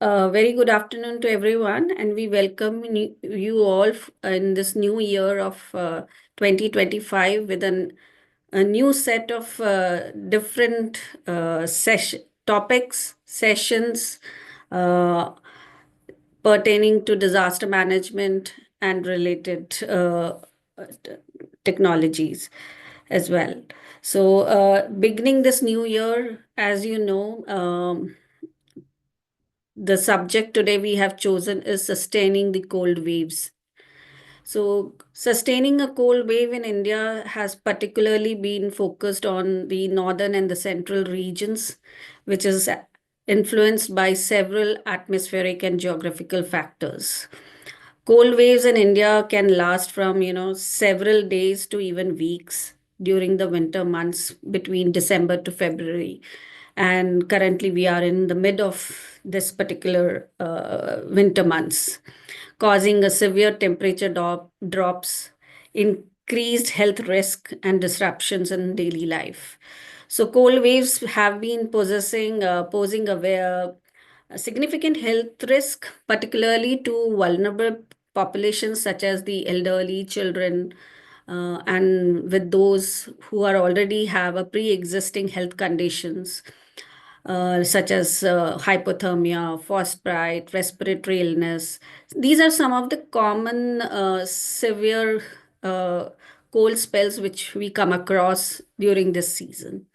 Very good afternoon to everyone, and we welcome you all in this new year of 2025 with a new set of different topics, sessions uh, pertaining to disaster management and related t- technologies as well. So, beginning this new year, as you know, the subject today we have chosen is sustaining the cold waves. So, sustaining a cold wave in India has particularly been focused on the northern and the central regions, which is influenced by several atmospheric and geographical factors. Cold waves in India can last from, several days to even weeks during the winter months between December to February. And currently, we are in the mid of this particular winter months, causing a severe drops, increased health risk, and disruptions in daily life. So, cold waves have been posing a significant health risk, particularly to vulnerable populations such as the elderly, children, and with those who are already have a pre-existing health conditions such as hypothermia, frostbite, respiratory illness. These are some of the common severe uh, cold spells which we come across during this season.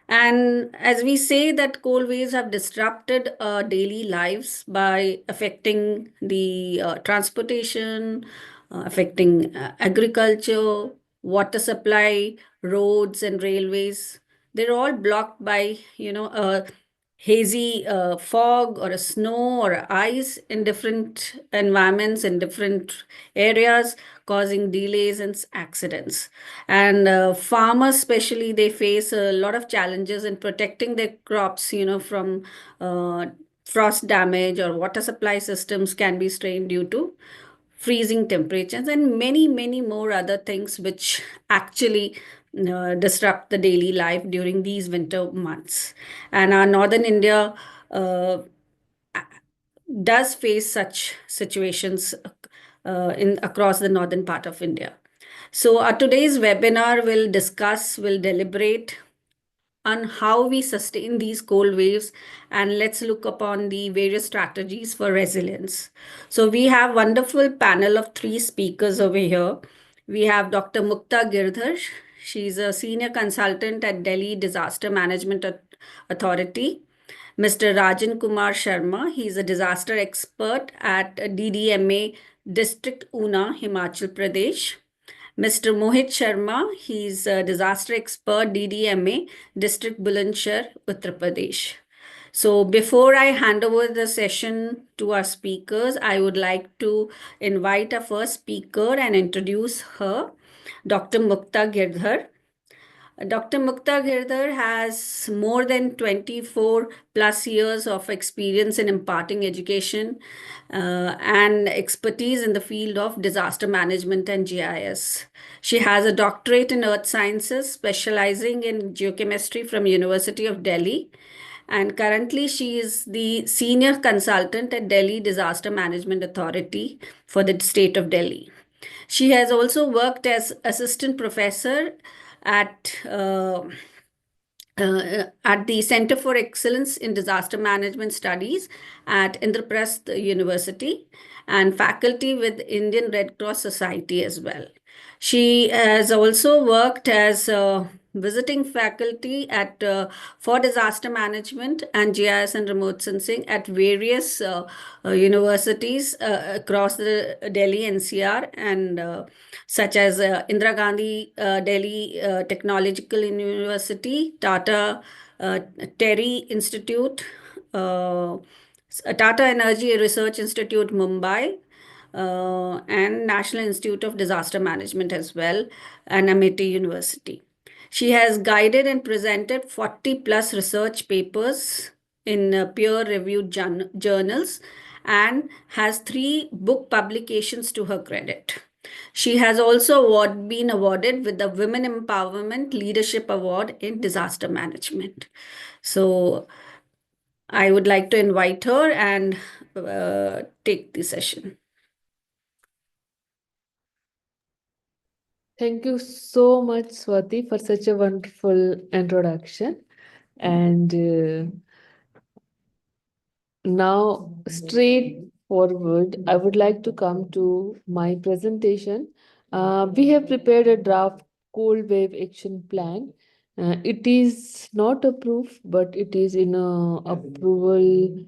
And as we say that cold waves have disrupted daily lives by affecting the transportation, affecting agriculture, water supply, roads and railways. They're all blocked by, a hazy fog or a snow or ice in different environments in different areas, causing delays and accidents. And farmers especially, they face a lot of challenges in protecting their crops, from uh, frost damage, or water supply systems can be strained due to freezing temperatures, and many, many more other things which actually disrupt the daily life during these winter months. And our northern India uh, does face such situations in across the northern part of India. So, our today's webinar will deliberate on how we sustain these cold waves, and let's look upon the various strategies for resilience. So, we have wonderful panel of three speakers over here. We have Dr. Mukta Girdhar. She's a senior consultant at Delhi Disaster Management Authority. Mr. Rajan Kumar Sharma, he's a disaster expert at DDMA District Una, Himachal Pradesh. Mr. Mohit Sharma, he's a disaster expert, DDMA, District Bulandshahr, Uttar Pradesh. So before I hand over the session to our speakers, I would like to invite our first speaker and introduce her, Dr. Mukta Girdhar. Dr. Mukta Girdhar has more than 24 plus years of experience in imparting education and expertise in the field of disaster management and GIS. She has a doctorate in earth sciences, specializing in geochemistry from University of Delhi. And currently, she is the senior consultant at Delhi Disaster Management Authority for the state of Delhi. She has also worked as assistant professor at uh, at the Center for Excellence in Disaster Management Studies at Indraprasth University, and faculty with Indian Red Cross Society as well. She has also worked as visiting faculty at for disaster management and GIS and remote sensing at various universities across the Delhi NCR, and such as Indira Gandhi Delhi Technological University, Tata Terry Institute, uh, Tata Energy Research Institute, Mumbai, and National Institute of Disaster Management as well, and Amity University. She has guided and presented 40 plus research papers in peer-reviewed journals, and has three book publications to her credit. She has also been awarded with the Women Empowerment Leadership Award in Disaster Management. So, I would like to invite her and take the session. Thank you so much, Swati, for such a wonderful introduction. And now, straight forward, I would like to come to my presentation. We have prepared a draft cold wave action plan. It is not approved, but it is in a approval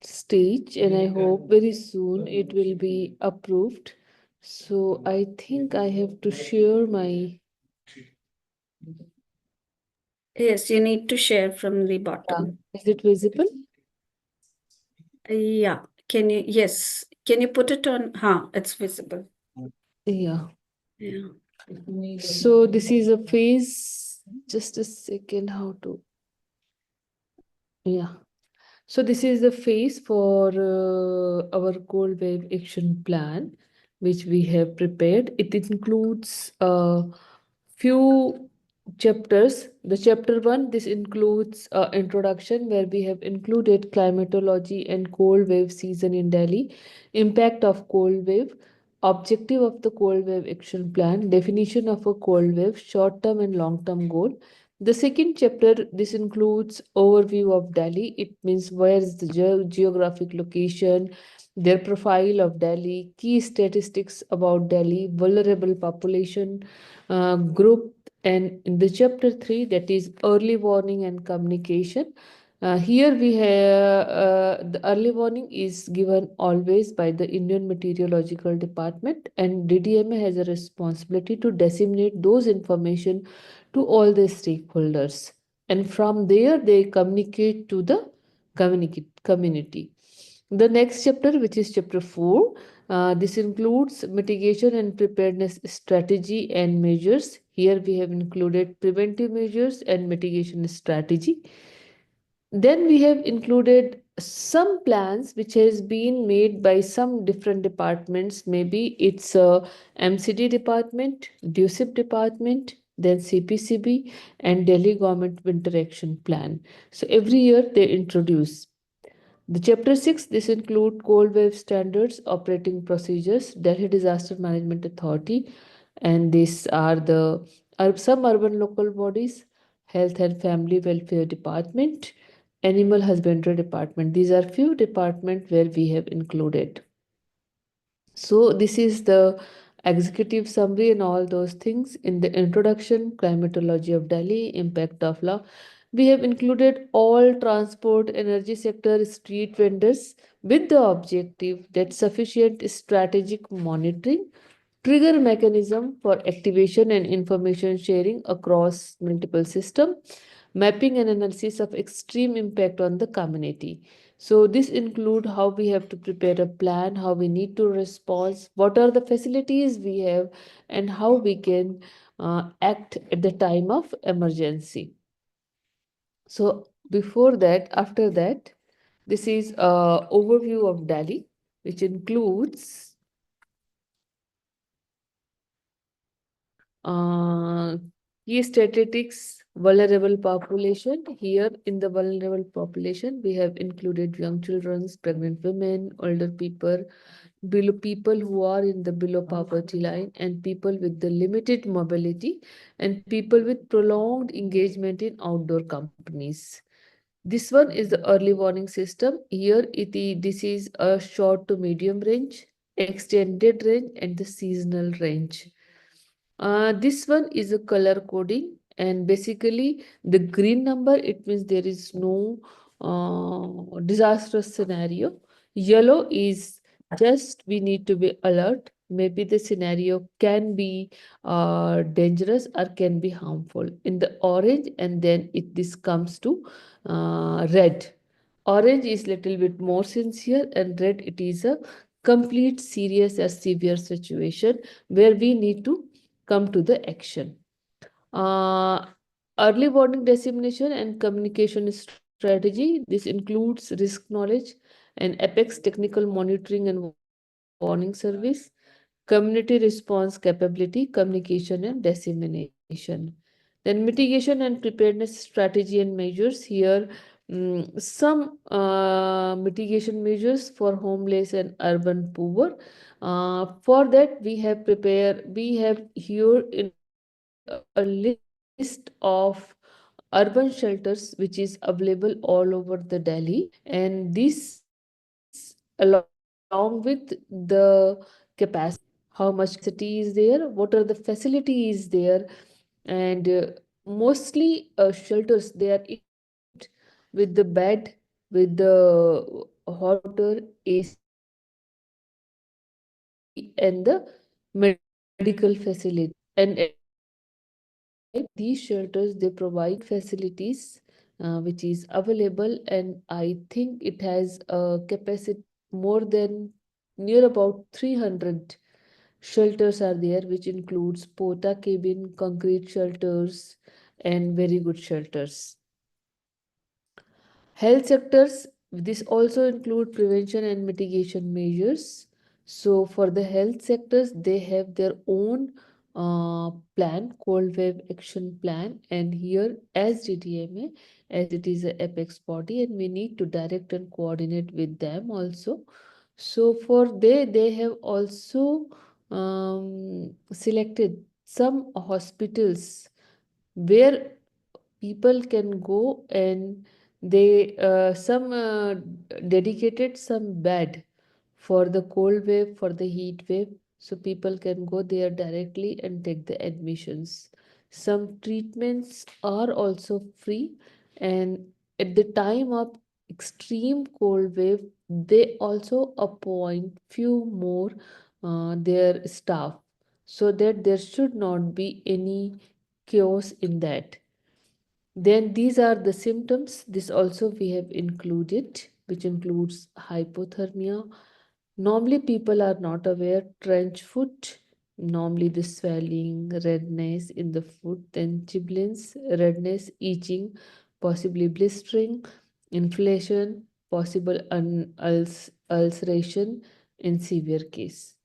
stage, and I hope very soon it will be approved. So I think I have to share my. Yes, you need to share from the bottom. Is it visible? Yeah. Yes. Can you put it on? It's visible. Yeah. Yeah. So this is a phase. Just a second, how to. Yeah. So this is the phase for our cold wave action plan, which we have prepared. It includes a few chapters. The chapter one, this includes introduction, where we have included climatology and cold wave season in Delhi, impact of cold wave, objective of the cold wave action plan, definition of a cold wave, short-term and long-term goal. The second chapter, this includes overview of Delhi. It means where is the geographic location, their profile of Delhi, key statistics about Delhi, vulnerable population group, and in the chapter 3, that is early warning and communication. Here we have the early warning is given always by the Indian Meteorological Department, and DDMA has a responsibility to disseminate those information to all the stakeholders, and from there they communicate to the community. The next chapter, which is chapter 4, this includes mitigation and preparedness strategy and measures. Here we have included preventive measures and mitigation strategy. Then we have included some plans which has been made by some different departments. Maybe it's a MCD department, DUSIP department, then CPCB and Delhi Government Winter Action Plan. So every year they introduce. The chapter 6, this include cold wave standards, operating procedures, Delhi Disaster Management Authority, and these are the some urban local bodies, Health and Family Welfare Department, Animal Husbandry Department. These are few departments where we have included. So this is the executive summary and all those things. In the introduction, climatology of Delhi, impact of law, we have included all transport, energy sector, street vendors with the objective that sufficient strategic monitoring, trigger mechanism for activation and information sharing across multiple systems, mapping and analysis of extreme impact on the community. So this include how we have to prepare a plan, how we need to respond, what are the facilities we have, and how we can act at the time of emergency. So before that, after that, this is a overview of Delhi, which includes key statistics, vulnerable population. Here in the vulnerable population, we have included young children, pregnant women, older people, below people who are in the below poverty line, and people with the limited mobility, and people with prolonged engagement in outdoor companies. This one is the early warning system. Here this is a short to medium range, extended range, and the seasonal range. This one is a color coding, and basically the green number, it means there is no disastrous scenario. Yellow is just we need to be alert. Maybe the scenario can be dangerous or can be harmful. In the orange, and then this comes to red. Orange is little bit more sincere, and red it is a complete serious or severe situation where we need to come to the action. Uh, Early warning dissemination and communication strategy. This includes risk knowledge and apex technical monitoring and warning service, community response capability, communication and dissemination. Then mitigation and preparedness strategy and measures. Here Some mitigation measures for homeless and urban poor. For that, we have here included a list of urban shelters which is available all over the Delhi, and this along with the capacity, how much capacity is there, what are the facilities there, and mostly shelters they are equipped with the bed, with the hot water, AC, and the medical facility. And at the same time, these shelters they provide facilities which is available, and I think it has a capacity more than near about 300 shelters are there, which includes porta cabin, concrete shelters, and very good shelters. Health sectors, this also include prevention and mitigation measures. So for the health sectors, they have their own plan, cold wave action plan, and here as GTMA, as it is a apex body, and we need to direct and coordinate with them also. So for they have also selected some hospitals where people can go, and they some dedicated some bed for the cold wave, for the heat wave, so people can go there directly and take the admissions. Some treatments are also free, and at the time of extreme cold wave they also appoint few more their staff, so that there should not be any chaos in that. Then these are the symptoms. This also we have included, which includes hypothermia. Normally people are not aware. Trench foot, normally the swelling, redness in the foot, then chilblains, redness, itching, possibly blistering, inflammation, possible ulceration in severe case.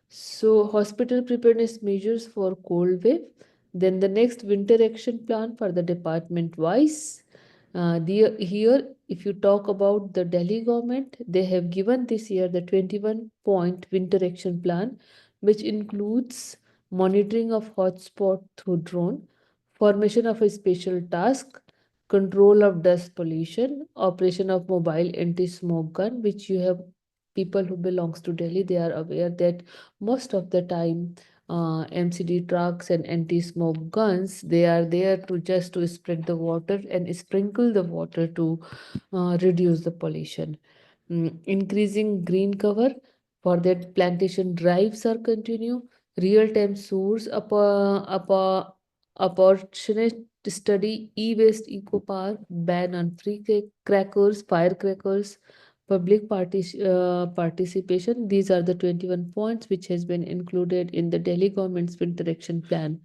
So hospital preparedness measures for cold wave. Then the next winter action plan for the department wise. Here, if you talk about the Delhi government, they have given this year the 21-point winter action plan, which includes monitoring of hotspot through drone, formation of a special task, control of dust pollution, operation of mobile anti-smoke gun, which you have people who belongs to Delhi, they are aware that most of the time MCD trucks and anti-smoke guns, they are there to just to spread the water and sprinkle the water to reduce the pollution. Increasing green cover, for that plantation drives are continue. Real-time source opportunist study, e-waste eco park, ban on free crackers, firecrackers, public participation. These are the 21 points which has been included in the Delhi government's winter action plan.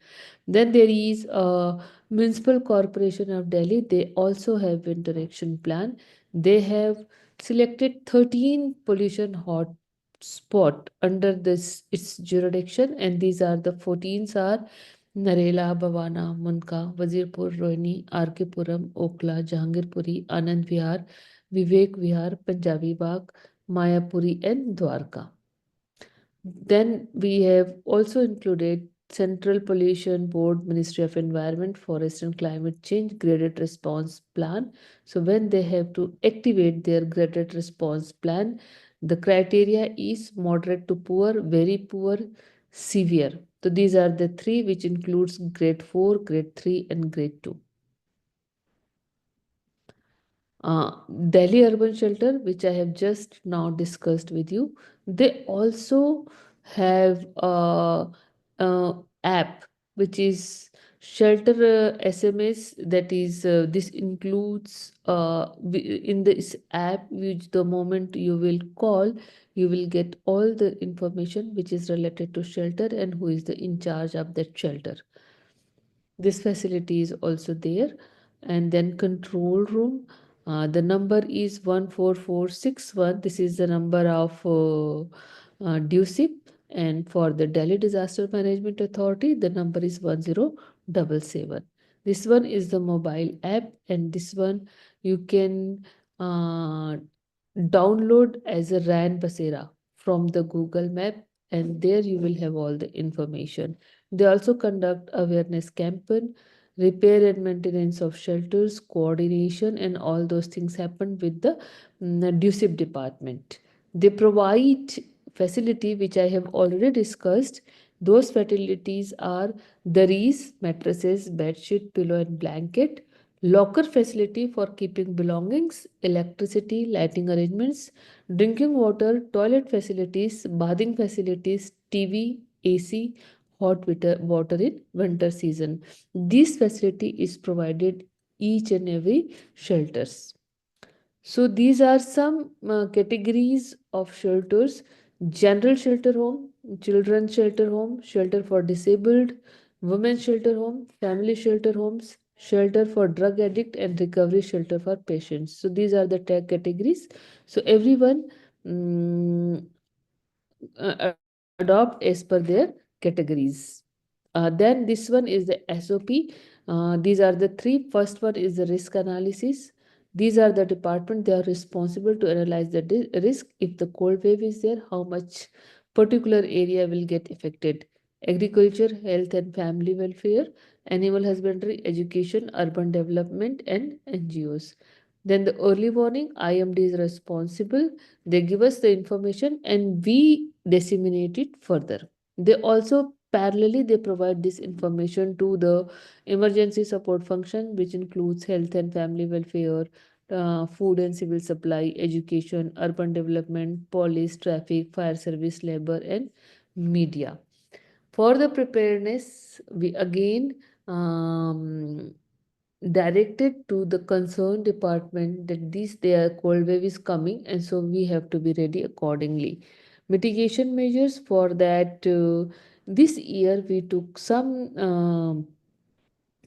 Then there is Municipal Corporation of Delhi. They also have winter action plan. They have selected 13 pollution hot spot under this its jurisdiction, and these are the 14s are Narela, Bhavana, Munka, Wazirpur, Rohini, RK Puram, Okla, Jahangirpuri, Anand Vihar, Vivek Vihar, Punjabi Bagh, Mayapuri, and Dwarka. Then we have also included Central Pollution Board, Ministry of Environment, Forest and Climate Change graded response plan. So when they have to activate their graded response plan, the criteria is moderate to poor, very poor, severe. So these are the three, which includes grade 4, grade 3, and grade 2. Delhi Urban Shelter, which I have just now discussed with you, they also have a app which is Shelter SMS. That is, this includes in this app, which the moment you will call, you will get all the information which is related to shelter and who is the in charge of that shelter. This facility is also there. And then control room, the number is 14461. This is the number of DUSIP, and for the Delhi Disaster Management Authority the number is 1077. This one is the mobile app, and this one you can download as a RAN Basera from the Google Map, and there you will have all the information. They also conduct awareness campaign, repair and maintenance of shelters, coordination, and all those things happen with the DUSIP department. They provide facility which I have already discussed. Those facilities are Daris, mattresses, bedsheet, pillow, and blanket, locker facility for keeping belongings, electricity, lighting arrangements, drinking water, toilet facilities, bathing facilities, TV, AC, hot water in winter season. This facility is provided each and every shelters. So these are some categories of shelters: general shelter home, children's shelter home, shelter for disabled, women's shelter home, family shelter homes, shelter for drug addict, and recovery shelter for patients. So these are the tag categories. So everyone mm, adopt as per their categories. Then this one is the SOP. These are the three. First one is the risk analysis. These are the department, they are responsible to analyze the risk. If the cold wave is there, how much particular area will get affected. Agriculture, health and family welfare, animal husbandry, education, urban development, and NGOs. Then the early warning, IMD is responsible. They give us the information and we disseminate it further. They also parallelly they provide this information to the emergency support function, which includes health and family welfare, food and civil supply, education, urban development, police, traffic, fire service, labor, and media. For the preparedness, we again directed to the concerned department that this their cold wave is coming, and so we have to be ready accordingly. Mitigation measures for that, this year we took some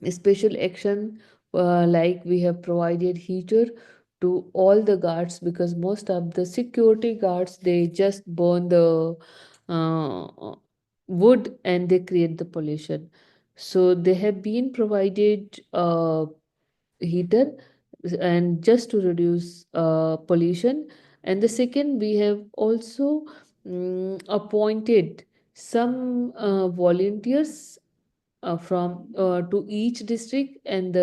special action, like we have provided heater to all the guards, because most of the security guards they just burn the wood and they create the pollution. So they have been provided heater, and just to reduce pollution. And the second, we have also appointed some volunteers from to each district, and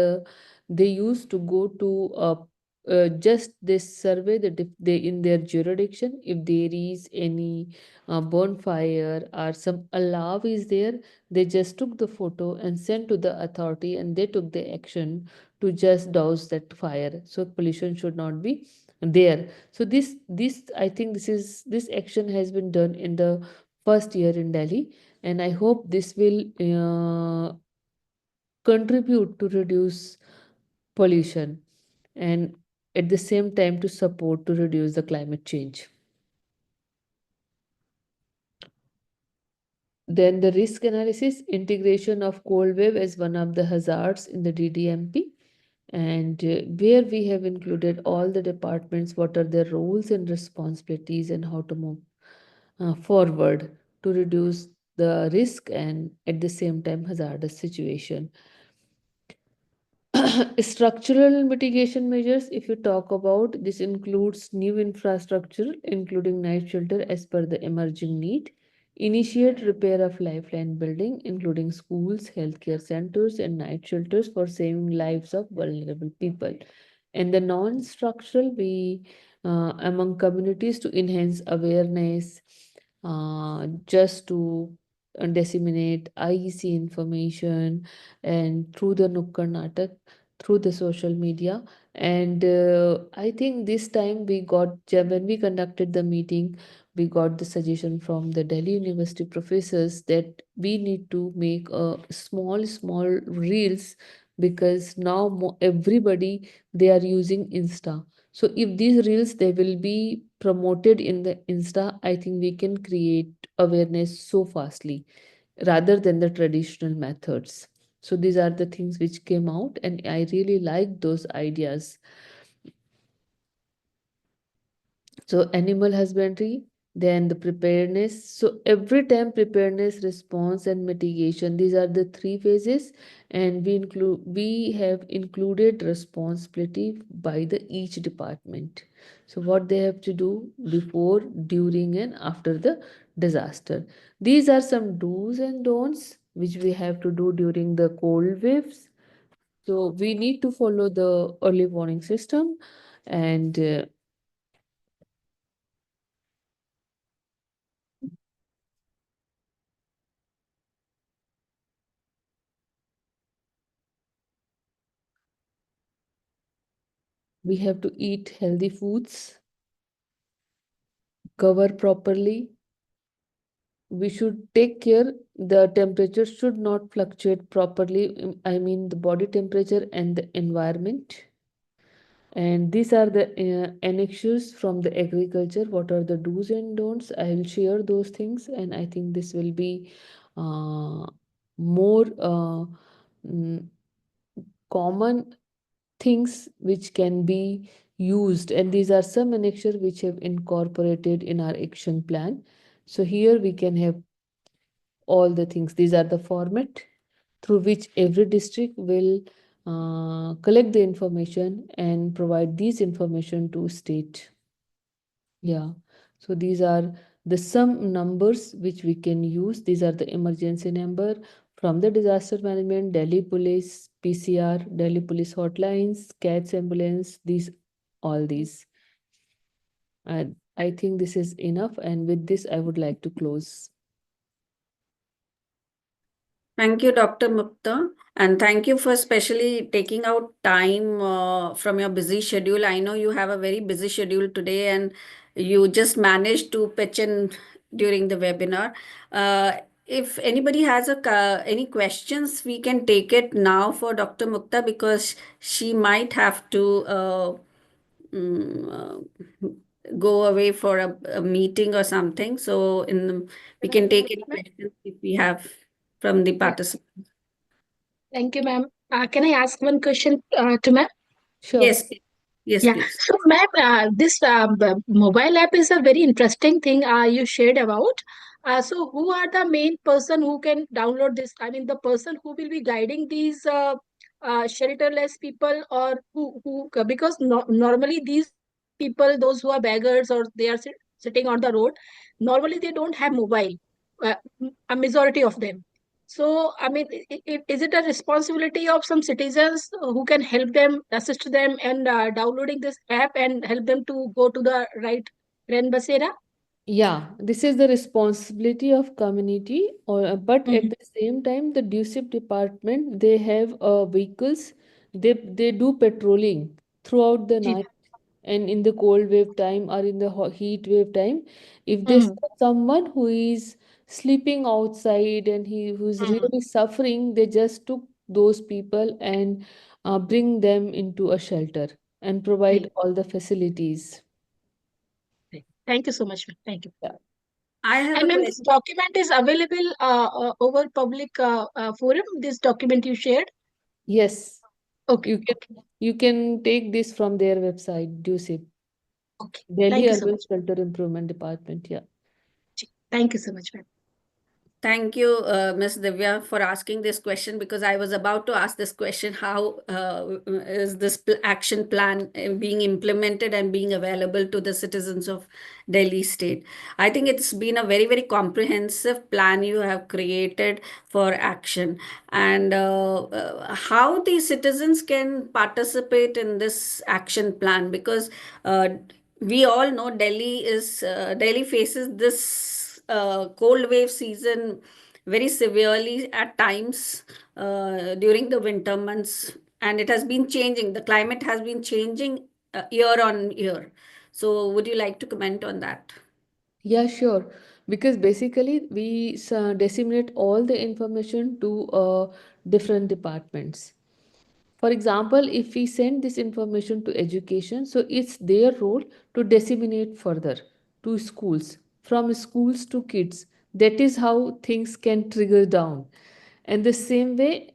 they used to go to just this survey that if they in their jurisdiction, if there is any bonfire or some alarm is there, they just took the photo and sent to the authority, and they took the action to just douse that fire, so pollution should not be there. So this I think this action has been done in the first year in Delhi, and I hope this will contribute to reduce pollution, and at the same time to support to reduce the climate change. Then the risk analysis, integration of cold wave as one of the hazards in the DDMP, and where we have included all the departments, what are their roles and responsibilities, and how to move forward to reduce the risk and at the same time hazardous situation. Structural mitigation measures, if you talk about, this includes new infrastructure, including night shelter as per the emerging need, initiate repair of lifeline building, including schools, healthcare centers, and night shelters for saving lives of vulnerable people. And the non-structural, we among communities to enhance awareness, just to disseminate IEC information, and through the Nukkad Natak, through the social media. And I think this time we got, when we conducted the meeting, we got the suggestion from the Delhi University professors that we need to make a small reels, because now everybody they are using Insta. So if these reels they will be promoted in the Insta, I think we can create awareness so fastly rather than the traditional methods. So these are the things which came out, and I really like those ideas. So animal husbandry, then the preparedness. So every time preparedness, response, and mitigation, these are the three phases, and we have included responsibility by the each department. So what they have to do before, during, and after the disaster. These are some do's and don'ts which we have to do during the cold waves. So we need to follow the early warning system, and we have to eat healthy foods, cover properly. We should take care, the temperature should not fluctuate properly. I mean the body temperature and the environment. And these are the annexures from the agriculture. What are the do's and don'ts? I will share those things, and I think this will be more mm, common things which can be used, and these are some annexure which have incorporated in our action plan. So here we can have all the things. These are the format through which every district will collect the information and provide these information to state. Yeah, so these are the some numbers which we can use. These are the emergency number from the disaster management, Delhi Police, PCR, Delhi Police hotlines, CATS ambulance, these, all these. And I think this is enough. And with this, I would like to close. Thank you, Dr. Mukta, and thank you for specially taking out time from your busy schedule. I know you have a very busy schedule today, and you just managed to pitch in during the webinar. If anybody has any questions, we can take it now for Dr. Mukta because she might have to mm, go away for a meeting or something. So we can take any questions if we have from the Yeah, participants. thank you, ma'am. Can I ask one question to ma'am? Sure. Yes, please. Yes, Yeah. please. So, ma'am, this mobile app is a very interesting thing you shared about. So, who are the main person who can download this? I mean, the person who will be guiding these shelterless people, or who because normally these people, those who are beggars or they are sitting on the road, normally they don't have mobile. Uh, a majority of them. So, I mean, is it a responsibility of some citizens who can help them, assist them, and downloading this app and help them to go to the right Ren Basera? Yeah, this is the responsibility of community, or but at Mhm. the same time, the DUSIP department, they have vehicles. They do patrolling throughout the जी. night and in the cold wave time or in the heat wave time. If they Mhm. saw someone who is sleeping outside and who's Mhm. really suffering, they just took those people and bring them into a shelter and provide Right. all the facilities. Right. Thank you so much, ma'am. Thank you. Yeah. I have And a ma'am, this question. document is available over public forum. This document you shared. Yes. Okay. You Okay. can take this from their website, DUSIP, Okay. Delhi Thank you so Urban much. Shelter Improvement Department. Yeah. Thank you so much, ma'am. Thank you, Ms. Divya, for asking this question because I was about to ask this question. How is this action plan being implemented and being available to the citizens of Delhi state? I think it's been a very, very comprehensive plan you have created for action. And how the citizens can participate in this action plan because we all know Delhi faces this cold wave season very severely at times during the winter months, and it has been changing. The climate has been changing year on year. So, would you like to comment on that? Yeah, sure. Because basically we disseminate all the information to different departments. For example, if we send this information to education, so it's their role to disseminate further to schools, from schools to kids. That is how things can trigger down. And the same way,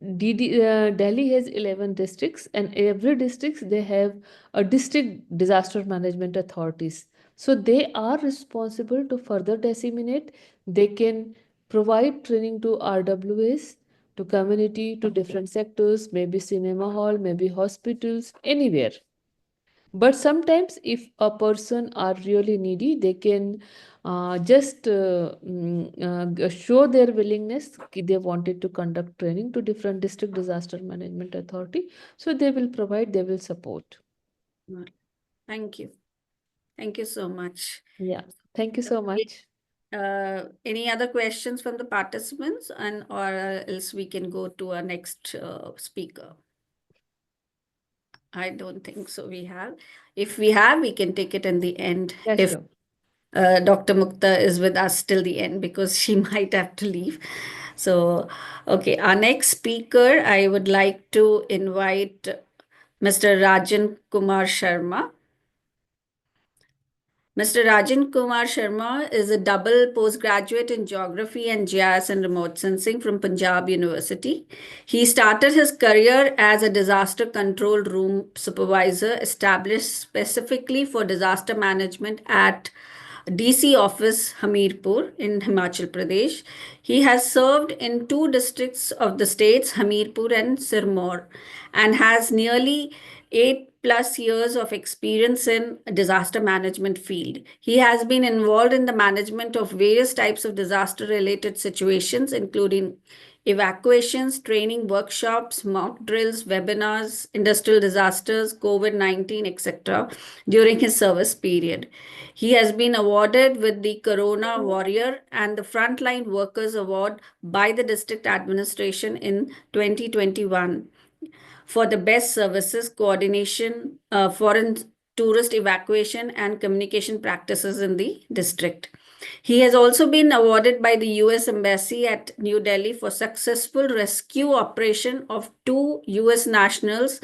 Delhi has 11 districts, and every district they have a district disaster management authorities. So they are responsible to further disseminate. They can provide training to RWS, to community, to different sectors, maybe cinema hall, maybe hospitals, anywhere. But sometimes if a person are really needy, they can just show their willingness. They wanted to conduct training to different district disaster management authority, so they will provide, they will support. Thank you. Thank you so much. Yeah, thank you so much. Any other questions from the participants, and or else we can go to our next speaker? I don't think so. We have. If we have, we can take it in the end. Yeah, If sure. Dr. Mukta is with us till the end, because she might have to leave. So, okay, our next speaker, I would like to invite Mr. Rajan Kumar Sharma. Mr. Rajan Kumar Sharma is a double postgraduate in geography and GIS and remote sensing from Punjab University. He started his career as a disaster control room supervisor established specifically for disaster management at DC office Hamirpur in Himachal Pradesh. He has served in two districts of the states, Hamirpur and Sirmaur, and has nearly 8+ years of experience in disaster management field. He has been involved in the management of various types of disaster related situations, including evacuations, training workshops, mock drills, webinars, industrial disasters, COVID-19, etc. during his service period. He has been awarded with the Corona Warrior and the Frontline Workers Award by the district administration in 2021 for the best services coordination, foreign tourist evacuation and communication practices in the district. He has also been awarded by the US Embassy at New Delhi for successful rescue operation of two US nationals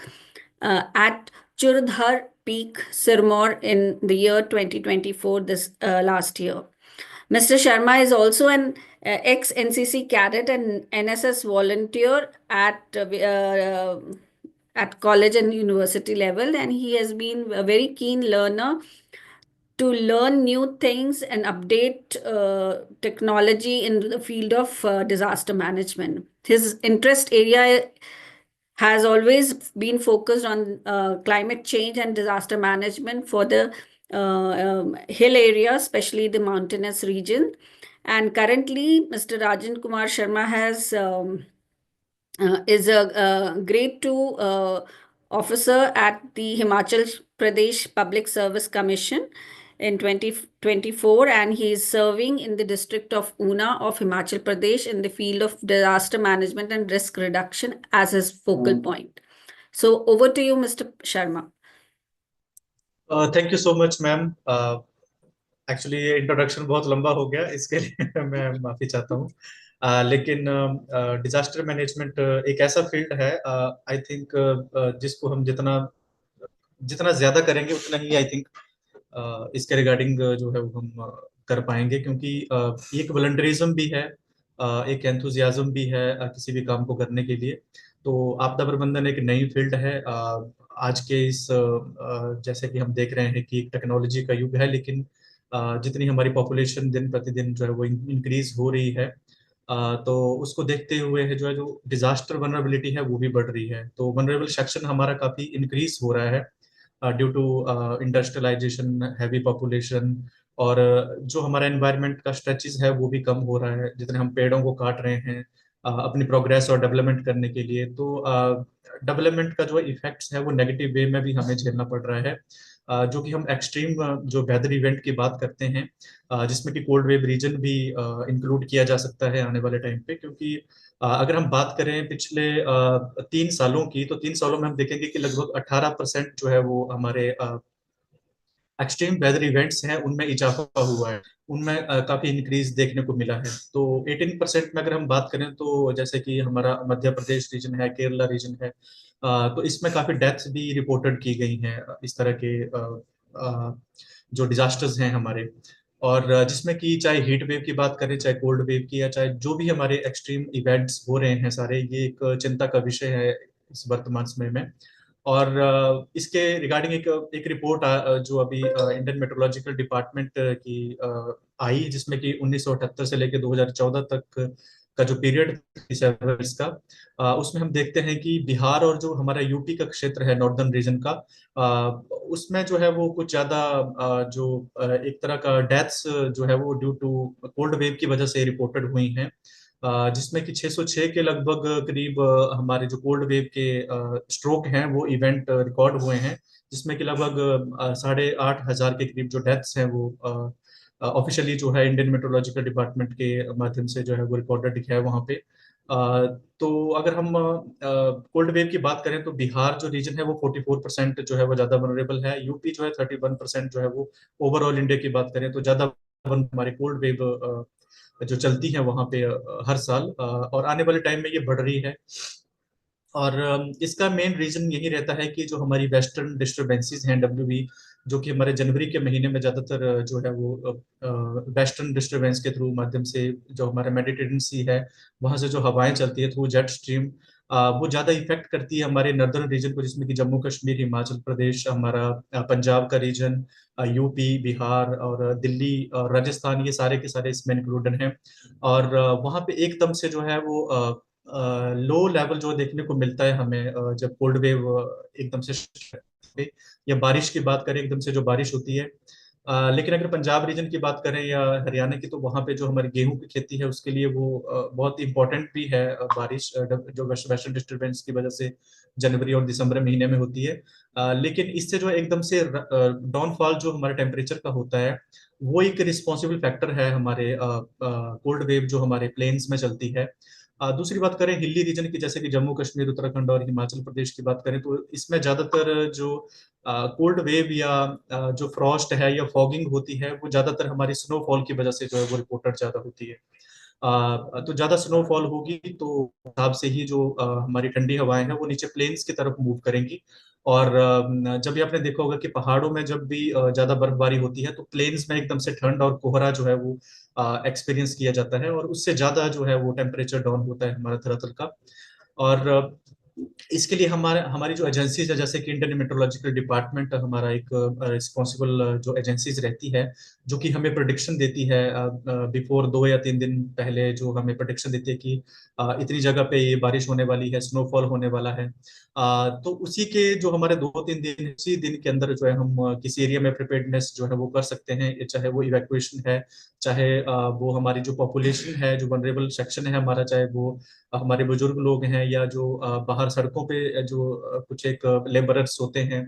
at Churdhar Peak, Sirmaur in the year 2024, this last year. Mr. Sharma is also an ex-NCC cadet and NSS volunteer at college and university level, and he has been a very keen learner to learn new things and update technology in the field of disaster management. His interest area has always been focused on climate change and disaster management for the hill area, especially the mountainous region. And currently, Mr. Rajan Kumar Sharma is a grade 2 officer at the Himachal Pradesh Public Service Commission in 2024, and he is serving in the district of Una of Himachal Pradesh in the field of disaster management and risk reduction as his focal point. So over to you, Mr. Sharma. Thank you so much ma'am. Actually ये introduction बहुत लंबा हो गया, इसके लिए मैं माफी चाहता हूँ. लेकिन डिजास्टर मैनेजमेंट एक ऐसा फील्ड है, आई थिंक जिसको हम जितना ज्यादा करेंगे उतना ही आई थिंक इसके रिगार्डिंग जो है वो हम कर पाएंगे, क्योंकि एक वॉलंटरिज्म भी है, एक एंथुजियाज्म भी है किसी भी काम को करने के लिए. तो आपदा प्रबंधन एक नई फील्ड है. आज के इस जैसे कि हम देख रहे हैं कि टेक्नोलॉजी का युग है, लेकिन जितनी हमारी पॉपुलेशन दिन प्रतिदिन जो है वो इंक्रीज हो रही है, तो उसको देखते हुए है जो डिजास्टर वनरेबिलिटी है वो भी बढ़ रही है. तो वनरेबल सेक्शन हमारा काफी इंक्रीज हो रहा है due to industrialization, heavy population, और जो हमारा एनवायरनमेंट का स्ट्रेचेस है वो भी कम हो रहा है जितने हम पेड़ों को काट रहे हैं अपनी प्रोग्रेस और डेवलपमेंट करने के लिए. तो डेवलपमेंट का जो इफेक्ट्स है वो नेगेटिव वे में भी हमें झेलना पड़ रहा है, जो कि हम एक्सट्रीम जो वेदर इवेंट की बात करते हैं, जिसमें कि कोल्ड वेव रीजन भी इंक्लूड किया जा सकता है आने वाले टाइम पे. क्योंकि अगर हम बात करें पिछले 3 सालों की, तो 3 सालों में हम देखेंगे कि लगभग 18% जो है वो हमारे एक्सट्रीम वेदर इवेंट्स हैं उनमें इजाफा हुआ है, उनमें काफी इंक्रीज देखने को मिला है. तो 18% में अगर हम बात करें तो जैसे कि हमारा मध्य प्रदेश रीजन है, केरला रीजन है, तो इसमें काफी डेथ्स भी रिपोर्टेड की गई हैं इस तरह के जो डिजास्टर्स हैं हमारे. और जिसमें कि चाहे हीट वेव की बात करें, चाहे कोल्ड वेव की, या चाहे जो भी हमारे एक्सट्रीम इवेंट्स हो रहे हैं सारे, ये एक चिंता का विषय है इस वर्तमान समय में. और इसके रिगार्डिंग एक रिपोर्ट जो अभी इंडियन मेट्रोलॉजिकल डिपार्टमेंट की आई, जिसमें कि 1978 से लेकर 2014 तक का जो पीरियड इसका, उसमें हम देखते हैं कि बिहार और जो हमारा यूपी का क्षेत्र है, नॉर्दर्न रीजन का, उसमें जो है वो कुछ ज्यादा जो एक तरह का डेथ्स जो है वो ड्यू टू कोल्ड वेव की वजह से रिपोर्टेड हुई हैं, जिसमें कि 606 के लगभग करीब हमारे जो कोल्ड वेव के स्ट्रोक हैं वो इवेंट रिकॉर्ड हुए हैं, जिसमें कि लगभग 8,500 के करीब जो डेथ्स हैं वो ऑफिशियली जो है इंडियन मेट्रोलॉजिकल डिपार्टमेंट के माध्यम से जो है वो रिकॉर्डेड दिखा है वहाँ पे। तो अगर हम कोल्ड वेव की बात करें तो बिहार जो रीजन है वो 44% जो है वो ज्यादा वनरेबल है, यूपी जो है 31% जो है वो, ओवरऑल इंडिया की बात करें तो ज्यादा हमारे कोल्ड वेव जो चलती है वहां पे हर साल, और आने वाले टाइम में ये बढ़ रही है। और इसका मेन रीजन यही रहता है कि जो हमारी वेस्टर्न डिस्टर्बेंसेस हैं, WB, जो कि हमारे जनवरी के महीने में ज्यादातर जो है वो वेस्टर्न डिस्टर्बेंस के थ्रू माध्यम से जो हमारा मेडिटेरेनियन सी है वहां से जो हवाएं चलती है थ्रू जेट स्ट्रीम, वो ज्यादा इफेक्ट करती है हमारे नॉर्दर्न रीजन को, जिसमें कि जम्मू कश्मीर, हिमाचल प्रदेश, हमारा पंजाब का रीजन, यूपी, बिहार और दिल्ली और राजस्थान, ये सारे के सारे इसमें इंक्लूडेड हैं। और वहां पे एकदम से जो है वो लो लेवल जो देखने को मिलता है हमें जब कोल्ड वेव एकदम से, या बारिश की बात करें एकदम से जो बारिश होती है। लेकिन अगर पंजाब रीजन की बात करें या हरियाणा की, तो वहाँ पे जो हमारी गेहूं की खेती है उसके लिए वो बहुत इंपॉर्टेंट भी है बारिश, जो वेस्टर्न डिस्टर्बेंस की वजह से जनवरी और दिसंबर महीने में होती है। लेकिन इससे जो एकदम से डाउनफॉल जो हमारे टेम्परेचर का होता है, वो एक रिस्पॉन्सिबल फैक्टर है हमारे कोल्ड वेव जो हमारे प्लेन्स में चलती है। दूसरी बात करें हिली रीजन की, जैसे कि जम्मू कश्मीर, उत्तराखंड और हिमाचल प्रदेश की बात करें, तो इसमें ज्यादातर जो कोल्ड वेव या जो फ्रॉस्ट है या फॉगिंग होती है वो ज्यादातर हमारी स्नोफॉल की वजह से जो है वो रिपोर्टेड ज्यादा होती है। तो ज्यादा स्नोफॉल होगी तो हिसाब से ही जो हमारी ठंडी हवाएं हैं वो नीचे प्लेन्स की तरफ मूव करेंगी। और जब भी आपने देखा होगा कि पहाड़ों में जब भी ज्यादा बर्फबारी होती है तो प्लेन्स में एकदम से ठंड और कोहरा जो है वो एक्सपीरियंस किया जाता है, और उससे ज्यादा जो है वो टेम्परेचर डाउन होता है हमारा धरातल का। और इसके लिए हमारी जो एजेंसीज है, जैसे कि इंडियन मेट्रोलॉजिकल डिपार्टमेंट हमारा एक रिस्पॉन्सिबल जो एजेंसीज रहती है, जो कि हमें प्रोडिक्शन देती है बिफोर 2 या 3 दिन पहले, जो हमें प्रोडिक्शन देती है कि इतनी जगह पे ये बारिश होने वाली है, स्नोफॉल होने वाला है। तो उसी के जो हमारे 2-3 दिन, उसी दिन के अंदर जो है हम किसी एरिया में प्रिपेयर्डनेस जो है वो कर सकते हैं, चाहे वो इवैक्यूएशन है, चाहे वो हमारी जो पॉपुलेशन है, जो वनरेबल सेक्शन है हमारा, चाहे वो हमारे बुजुर्ग लोग हैं या जो बाहर सड़कों पे जो कुछ एक लेबरर्स होते हैं,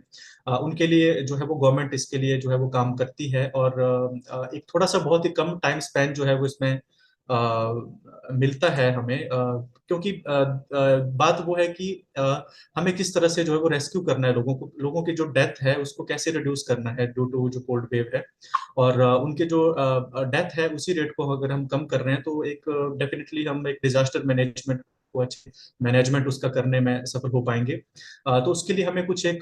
उनके लिए जो है वो गवर्नमेंट इसके लिए जो है वो काम करती है। और एक थोड़ा सा बहुत ही कम टाइम स्पेन जो है वो इसमें मिलता है हमें, क्योंकि बात वो है कि हमें किस तरह से जो है वो रेस्क्यू करना है लोगों की जो डेथ है उसको कैसे रिड्यूस करना है ड्यू टू जो कोल्ड वेव है। और उनके जो डेथ है उसी रेट को अगर हम कम कर रहे हैं तो एक डेफिनेटली हम एक डिजास्टर मैनेजमेंट को अच्छे मैनेजमेंट उसका करने में सफल हो पाएंगे। तो उसके लिए हमें कुछ एक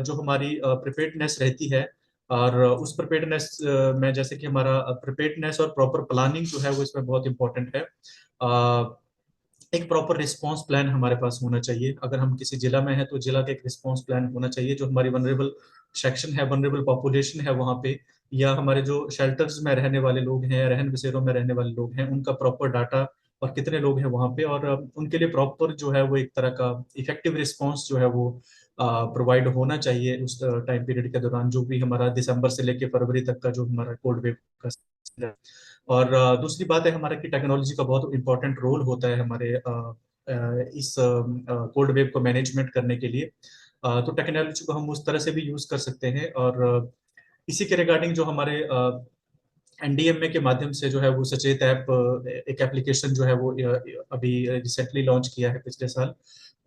जो हमारी प्रिपेयर्डनेस रहती है, और उस प्रिपेयर्डनेस में जैसे कि हमारा प्रिपेयर्डनेस और प्रॉपर प्लानिंग जो है वो इसमें बहुत इंपॉर्टेंट है। एक प्रॉपर रिस्पांस प्लान हमारे पास होना चाहिए। अगर हम किसी जिला में हैं तो जिला का एक रिस्पांस प्लान होना चाहिए, जो हमारी वनरेबल सेक्शन है, वनरेबल पॉपुलेशन है वहाँ पे, या हमारे जो शेल्टर्स में रहने वाले लोग हैं, रहन बसेरों में रहने वाले लोग हैं, उनका प्रॉपर डाटा और कितने लोग हैं वहाँ पे, और उनके लिए प्रॉपर जो है वो एक तरह का इफेक्टिव रिस्पांस जो है वो प्रोवाइड होना चाहिए उस टाइम पीरियड के दौरान, जो भी हमारा दिसंबर से लेकर फरवरी तक का जो हमारा कोल्ड वेव का। और दूसरी बात है हमारा कि टेक्नोलॉजी का बहुत इंपॉर्टेंट रोल होता है हमारे इस कोल्ड वेव को मैनेजमेंट करने के लिए। तो टेक्नोलॉजी को हम उस तरह से भी यूज कर सकते हैं। और इसी के रिगार्डिंग जो हमारे NDMA के माध्यम से जो है वो सचेत ऐप, एक एप्लीकेशन जो है वो अभी रिसेंटली लॉन्च किया है पिछले साल।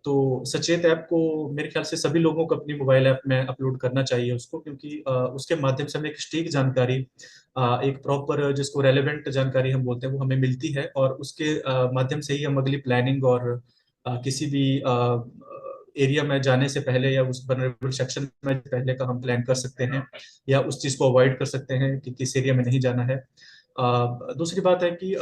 तो सचेत ऐप को मेरे ख्याल से सभी लोगों को अपनी मोबाइल ऐप में अपलोड करना चाहिए उसको, क्योंकि उसके माध्यम से हमें एक सटीक जानकारी, एक प्रॉपर जिसको रेलेवेंट जानकारी हम बोलते हैं, वो हमें मिलती है, और उसके माध्यम से ही हम अगली प्लानिंग और किसी भी एरिया में जाने से पहले या उस वनरेबल सेक्शन में पहले का हम प्लान कर सकते हैं, या उस चीज को अवॉइड कर सकते हैं कि किस एरिया में नहीं जाना है। दूसरी बात है कि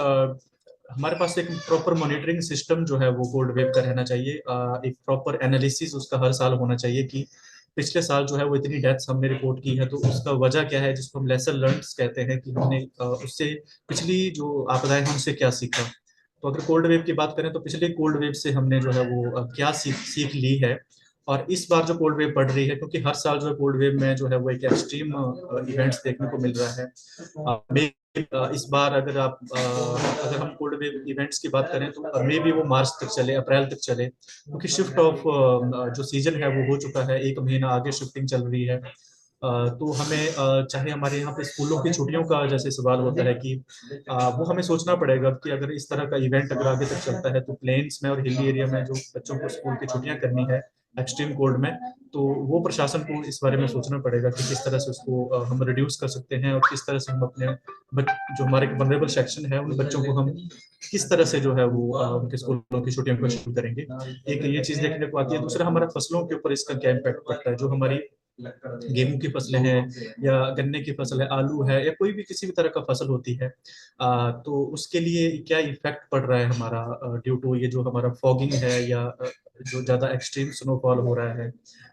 हमारे पास एक प्रॉपर मॉनिटरिंग सिस्टम जो है वो कोल्ड वेव का रहना चाहिए। एक प्रॉपर एनालिसिस उसका हर साल होना चाहिए कि पिछले साल जो है वो इतनी डेथ्स हमने रिपोर्ट की है, तो उसका वजह क्या है, जिसको हम लेसन लर्न्स कहते हैं, कि हमने उससे पिछली जो आपदाएं हैं उनसे क्या सीखा। तो अगर कोल्ड वेव की बात करें तो पिछले कोल्ड वेव से हमने जो है वो क्या सीख ली है, और इस बार जो कोल्ड वेव पड़ रही है, क्योंकि हर साल जो है कोल्ड वेव में जो है वो एक एक्सट्रीम इवेंट्स देखने को मिल रहा है। इस बार अगर हम कोल्ड वेव इवेंट्स की बात करें तो मे भी वो मार्च तक चले, अप्रैल तक चले, क्योंकि शिफ्ट ऑफ जो सीजन है वो हो चुका है, एक महीना आगे शिफ्टिंग चल रही है। तो हमें चाहे हमारे यहाँ पे स्कूलों की छुट्टियों का जैसे सवाल होता है कि वो हमें सोचना पड़ेगा कि अगर इस तरह का इवेंट अगर आगे तक चलता है तो प्लेन्स में और हिली एरिया में जो बच्चों को स्कूल की छुट्टियां करनी है एक्सट्रीम कोल्ड में, तो वो प्रशासन को इस बारे में सोचना पड़ेगा कि किस तरह से उसको हम रिड्यूस कर सकते हैं, और किस तरह से हम अपने जो हमारे वनरेबल सेक्शन है उन बच्चों को हम किस तरह से जो है वो उनके स्कूलों की छुट्टियों को शुरू करेंगे। एक ये चीज देखने को आती है। दूसरा, हमारे फसलों के ऊपर इसका क्या इम्पैक्ट पड़ता है। जो हमारी गेहूं की फसलें हैं या गन्ने की फसल है, आलू है, या कोई भी किसी भी तरह का फसल होती है, तो उसके लिए क्या इफेक्ट पड़ रहा है हमारा ड्यू टू ये जो हमारा फॉगिंग है, या जो ज्यादा एक्सट्रीम स्नोफॉल हो रहा है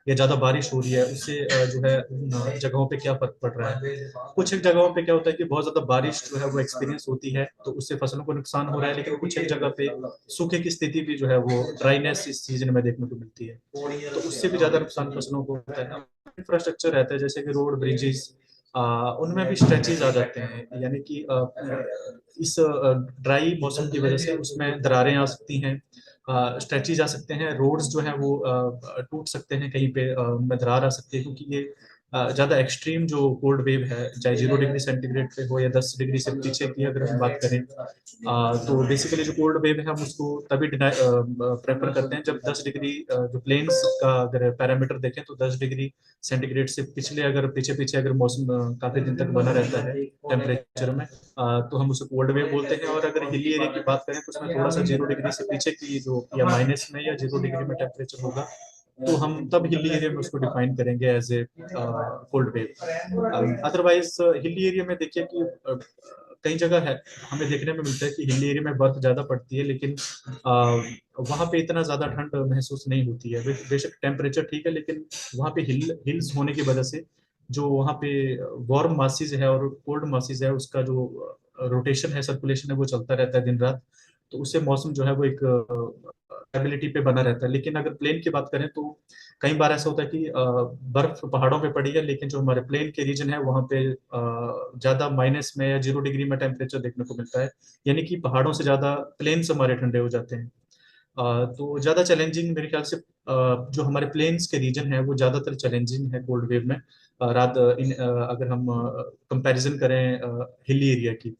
या ज्यादा बारिश हो रही है, उससे जो है उन जगहों पे क्या फर्क पड़ रहा है। कुछ एक जगहों पे क्या होता है कि बहुत ज्यादा बारिश जो है वो एक्सपीरियंस होती है, तो उससे फसलों को नुकसान हो रहा है, लेकिन कुछ एक जगह पे सूखे की स्थिति भी जो है वो ड्राइनेस इस सीजन में देखने को मिलती है, तो उससे भी ज्यादा नुकसान फसलों को होता है। इंफ्रास्ट्रक्चर रहता है जैसे कि रोड, ब्रिजेस, उनमें भी स्ट्रेचेज आ जाते हैं, यानी कि इस ड्राई मौसम की वजह से उसमें दरारें आ सकती हैं, स्ट्रेचेज आ सकते हैं, रोड्स जो है वो टूट सकते हैं, कहीं पे उनमें दरार आ सकती है, क्योंकि ये ज्यादा एक्सट्रीम जो कोल्ड वेव है, चाहे 0 डिग्री सेंटीग्रेड पे हो या 10 डिग्री से पीछे की अगर हम बात करें, तो बेसिकली जो कोल्ड वेव है हम उसको तभी प्रेफर करते हैं जब 10 डिग्री, जो प्लेन्स का अगर पैरामीटर देखें तो 10 डिग्री सेंटीग्रेड से पिछले अगर पीछे पीछे अगर मौसम काफी दिन तक बना रहता है टेम्परेचर में, तो हम उसे कोल्ड वेव बोलते हैं। और अगर हिली एरिया की बात करें तो उसमें थोड़ा सा 0 डिग्री से पीछे की जो या माइनस में या 0 डिग्री में टेम्परेचर होगा, तो हम तब हिली एरिया में उसको डिफाइन करेंगे as a cold wave. Otherwise hilly area में देखिए कि कई जगह है हमें देखने में मिलता है कि हिली एरिया में बर्फ ज्यादा पड़ती है, लेकिन वहां पे इतना ज्यादा ठंड महसूस नहीं होती है। बेशक टेम्परेचर ठीक है, लेकिन वहां पे हिल्स होने की वजह से जो वहां पे वार्म मासीज है और कोल्ड मासीज है, उसका जो रोटेशन है, सर्कुलेशन है, वो चलता रहता है दिन रात, तो उससे मौसम जो है वो एक स्टेबिलिटी पे बना रहता है। लेकिन अगर प्लेन की बात करें तो कई बार ऐसा होता है कि बर्फ पहाड़ों पे पड़ी है, लेकिन जो हमारे प्लेन के रीजन है वहां पे ज्यादा माइनस में या 0 डिग्री में टेम्परेचर देखने को मिलता है, यानी कि पहाड़ों से ज्यादा प्लेन्स हमारे ठंडे हो जाते हैं। तो ज्यादा चैलेंजिंग मेरे ख्याल से जो हमारे प्लेन्स के रीजन है वो ज्यादातर चैलेंजिंग है कोल्ड वेव में, अगर हम कंपैरिजन करें हिली एरिया की,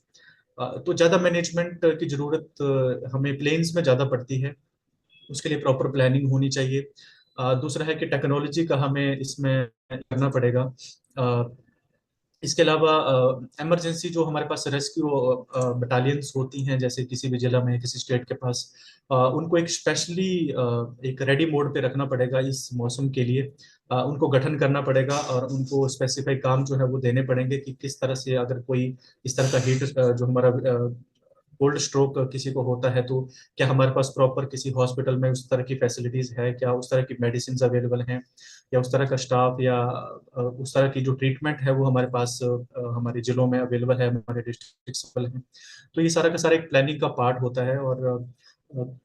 तो ज्यादा मैनेजमेंट की जरूरत हमें प्लेन्स में ज्यादा पड़ती है। उसके लिए प्रॉपर प्लानिंग होनी चाहिए। दूसरा है कि टेक्नोलॉजी का हमें इसमें करना पड़ेगा। इसके अलावा इमरजेंसी जो हमारे पास रेस्क्यू बटालियंस होती हैं, जैसे किसी भी जिला में किसी स्टेट के पास, उनको एक स्पेशली एक रेडी मोड पे रखना पड़ेगा इस मौसम के लिए। उनको गठन करना पड़ेगा और उनको स्पेसिफिक काम जो है वो देने पड़ेंगे कि किस तरह से अगर कोई इस तरह का हीट जो हमारा कोल्ड स्ट्रोक किसी को होता है, तो क्या हमारे पास प्रॉपर किसी हॉस्पिटल में उस तरह की फैसिलिटीज है, क्या उस तरह की मेडिसिन अवेलेबल हैं, या उस तरह का स्टाफ, या उस तरह की जो ट्रीटमेंट है वो हमारे पास हमारे जिलों में अवेलेबल है, हमारे डिस्ट्रिक्ट अवेलेबल है। तो ये सारा का सारा एक प्लानिंग का पार्ट होता है, और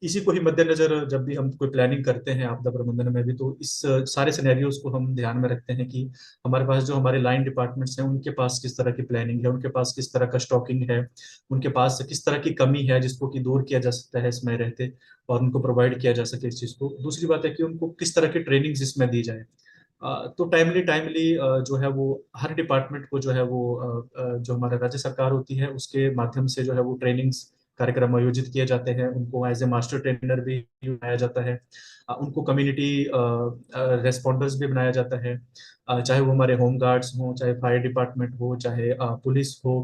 इसी को ही मद्देनजर जब भी हम कोई प्लानिंग करते हैं आपदा प्रबंधन में भी, तो इस सारे सिनेरियोज को हम ध्यान में रखते हैं कि हमारे पास जो हमारे लाइन डिपार्टमेंट्स हैं उनके पास किस तरह की प्लानिंग है, उनके पास किस तरह का स्टॉकिंग है, उनके पास किस तरह की कमी है जिसको कि दूर किया जा सकता है समय रहते, और उनको प्रोवाइड किया जा सके इस चीज़ को। दूसरी बात है कि उनको किस तरह की ट्रेनिंग इसमें दी जाए। तो टाइमली टाइमली जो है वो हर डिपार्टमेंट को जो है वो जो हमारा राज्य सरकार होती है उसके माध्यम से जो है वो ट्रेनिंग्स कार्यक्रम आयोजित किए जाते हैं, उनको एज ए मास्टर ट्रेनर भी बनाया जाता है, उनको कम्युनिटी रेस्पॉन्डर्स भी बनाया जाता है, चाहे वो हमारे होम गार्ड्स हों, चाहे फायर डिपार्टमेंट हो, चाहे पुलिस हो,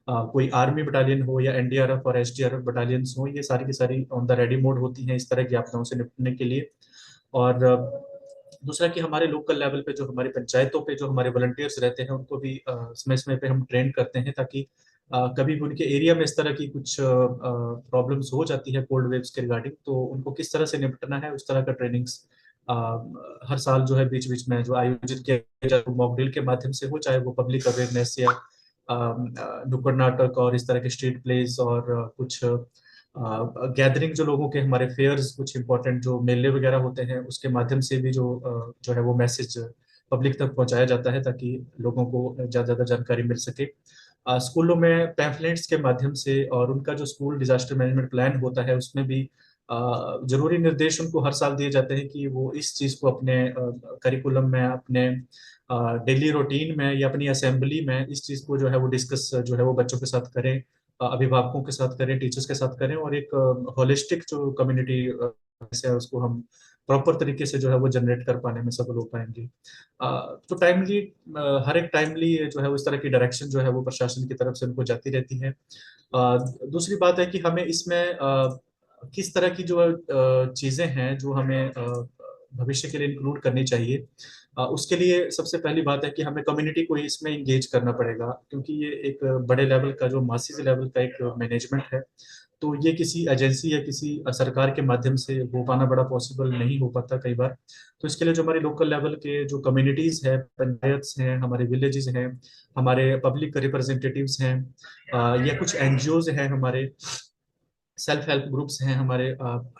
कोई आर्मी बटालियन हो, या एनडीआरएफ और एसडीआरएफ बटालियंस हो, ये सारी की सारी ऑन द रेडी मोड होती हैं इस तरह की आपदाओं से निपटने के लिए। और दूसरा कि हमारे लोकल लेवल पे जो हमारी पंचायतों पे जो हमारे वॉलंटियर्स रहते हैं उनको भी समय समय पे हम ट्रेन करते हैं, ताकि कभी भी उनके एरिया में इस तरह की कुछ प्रॉब्लम्स हो जाती है कोल्ड वेव्स के रिगार्डिंग, तो उनको किस तरह से निपटना है उस तरह का ट्रेनिंग्स हर साल जो है बीच बीच में जो आयोजित किया जाए, मॉक ड्रिल के माध्यम से हो, चाहे वो पब्लिक अवेयरनेस या नुक्कड़ नाटक और इस तरह के स्ट्रीट प्लेस और कुछ गैदरिंग जो लोगों के हमारे फेयर्स, कुछ इंपॉर्टेंट जो मेले वगैरह होते हैं उसके माध्यम से भी जो है वो मैसेज पब्लिक तक पहुंचाया जाता है ताकि लोगों को ज़्यादा ज़्यादा जानकारी मिल सके। स्कूलों में पैम्फलेट्स के माध्यम से और उनका जो स्कूल डिजास्टर मैनेजमेंट प्लान होता है उसमें भी जरूरी निर्देश उनको हर साल दिए जाते हैं कि वो इस चीज़ को अपने करिकुलम में, अपने डेली रूटीन में या अपनी असेंबली में इस चीज़ को जो है वो डिस्कस जो है वो बच्चों के साथ करें, अभिभावकों के साथ करें, टीचर्स के साथ करें, और एक होलिस्टिक जो कम्युनिटी है उसको हम प्रॉपर तरीके से जो है वो जनरेट कर पाने में सफल हो पाएंगे। तो टाइमली, हर एक टाइमली जो है उस तरह की डायरेक्शन जो है वो प्रशासन की तरफ से उनको जाती रहती है। दूसरी बात है कि हमें इसमें किस तरह की जो चीजें हैं जो हमें भविष्य के लिए इंक्लूड करनी चाहिए। उसके लिए सबसे पहली बात है कि हमें कम्युनिटी को इसमें इंगेज करना पड़ेगा, क्योंकि ये एक बड़े लेवल का जो मासिस लेवल का एक मैनेजमेंट है, तो ये किसी एजेंसी या किसी सरकार के माध्यम से हो पाना बड़ा पॉसिबल नहीं हो पाता कई बार। तो इसके लिए जो हमारे लोकल लेवल के जो कम्युनिटीज है, पंचायत्स हैं, हमारे विलेजेस हैं, हमारे पब्लिक रिप्रेजेंटेटिव्स हैं, या कुछ एनजीओज हैं, हमारे सेल्फ हेल्प ग्रुप्स हैं, हमारे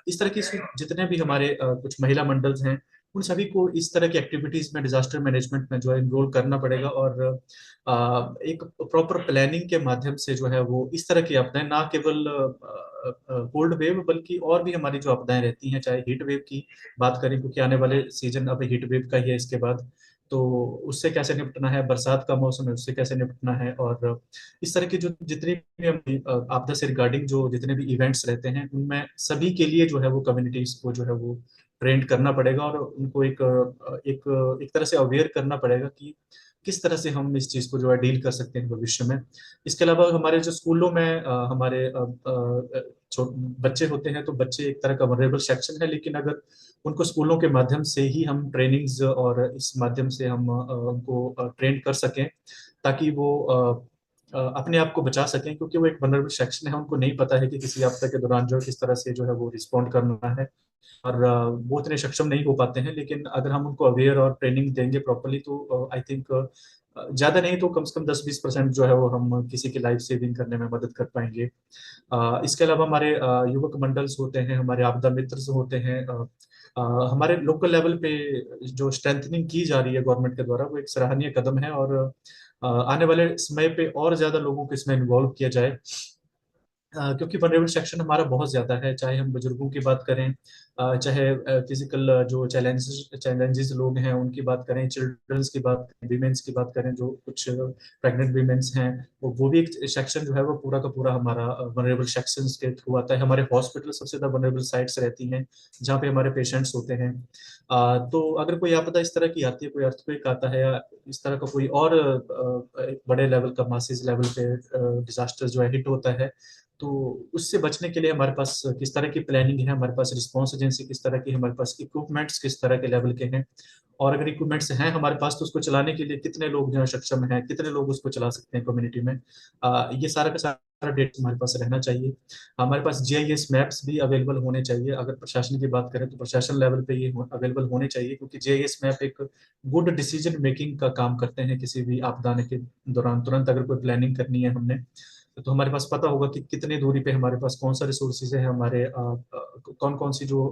इस तरह की जितने भी हमारे कुछ महिला मंडल्स हैं, उन सभी को इस तरह की एक्टिविटीज में, डिजास्टर मैनेजमेंट में जो है इनरोल करना पड़ेगा। और एक प्रॉपर प्लानिंग के माध्यम से जो है वो इस तरह की आपदाएं, ना केवल कोल्ड वेव बल्कि और भी हमारी जो आपदाएं रहती हैं, चाहे हीट वेव की बात करें, क्योंकि आने वाले सीजन अब हीट वेव का ही है इसके बाद, तो उससे कैसे निपटना है, बरसात का मौसम है उससे कैसे निपटना है, और इस तरह की जो जितनी भी आपदा से रिगार्डिंग जो जितने भी इवेंट्स रहते हैं उनमें सभी के लिए जो है वो कम्युनिटीज को जो है वो ट्रेंड करना पड़ेगा, और उनको एक तरह से अवेयर करना पड़ेगा कि किस तरह से हम इस चीज को जो है डील कर सकते हैं भविष्य में। इसके अलावा हमारे जो स्कूलों में हमारे बच्चे होते हैं, तो बच्चे एक तरह का वनरेबल सेक्शन है, लेकिन अगर उनको स्कूलों के माध्यम से ही हम ट्रेनिंग्स और इस माध्यम से हम उनको ट्रेन कर सकें ताकि वो अपने आप को बचा सकें, क्योंकि वो एक वनरेबल सेक्शन है, उनको नहीं पता है कि किसी आपदा के दौरान जो किस तरह से जो है वो रिस्पॉन्ड करना है, और वो इतने सक्षम नहीं हो पाते हैं। लेकिन अगर हम उनको अवेयर और ट्रेनिंग देंगे प्रॉपरली, तो आई थिंक ज्यादा नहीं तो कम से कम 10-20% जो है वो हम किसी की लाइफ सेविंग करने में मदद कर पाएंगे। इसके अलावा हमारे युवक मंडल्स होते हैं, हमारे आपदा मित्र होते हैं, हमारे लोकल लेवल पे जो स्ट्रेंथनिंग की जा रही है गवर्नमेंट के द्वारा, वो एक सराहनीय कदम है, और आने वाले समय पे और ज्यादा लोगों को इसमें इन्वॉल्व किया जाए, क्योंकि वनरेबल सेक्शन हमारा बहुत ज्यादा है, चाहे हम बुजुर्गों की बात करें, चाहे फिजिकल जो चैलेंजेस लोग हैं उनकी बात करें, चिल्ड्रंस की बात करें, वीमेंस की बात करें, जो कुछ प्रेग्नेंट वीमेंस हैं, वो भी एक सेक्शन जो है वो पूरा का पूरा हमारा वनरेबल सेक्शन के थ्रू आता है। हमारे हॉस्पिटल सबसे ज्यादा वनरेबल साइट्स रहती हैं जहाँ पे हमारे पेशेंट्स होते हैं। तो अगर कोई आपदा इस तरह की आती है, कोई अर्थक्वेक आता है या इस तरह का कोई और एक बड़े लेवल का मासिस लेवल पे डिजास्टर जो है हिट होता है, तो उससे बचने के लिए हमारे पास किस तरह की प्लानिंग है, हमारे पास रिस्पांस एजेंसी किस तरह की, हमारे पास इक्विपमेंट्स किस तरह के लेवल के हैं, और अगर इक्विपमेंट्स हैं हमारे पास तो उसको चलाने के लिए कितने लोग जो है सक्षम हैं, कितने लोग उसको चला सकते हैं कम्युनिटी में, ये सारा का सारा डेटा हमारे पास रहना चाहिए। हमारे पास जीआईएस मैप्स भी अवेलेबल होने चाहिए। अगर प्रशासन की बात करें तो प्रशासन लेवल पे ये अवेलेबल होने चाहिए, क्योंकि जीआईएस मैप एक गुड डिसीजन मेकिंग का काम करते हैं। किसी भी आपदा के दौरान तुरंत अगर कोई प्लानिंग करनी है हमने, तो हमारे पास पता होगा कि कितनी दूरी पे हमारे पास कौन सा रिसोर्सेज है, हमारे कौन कौन सी जो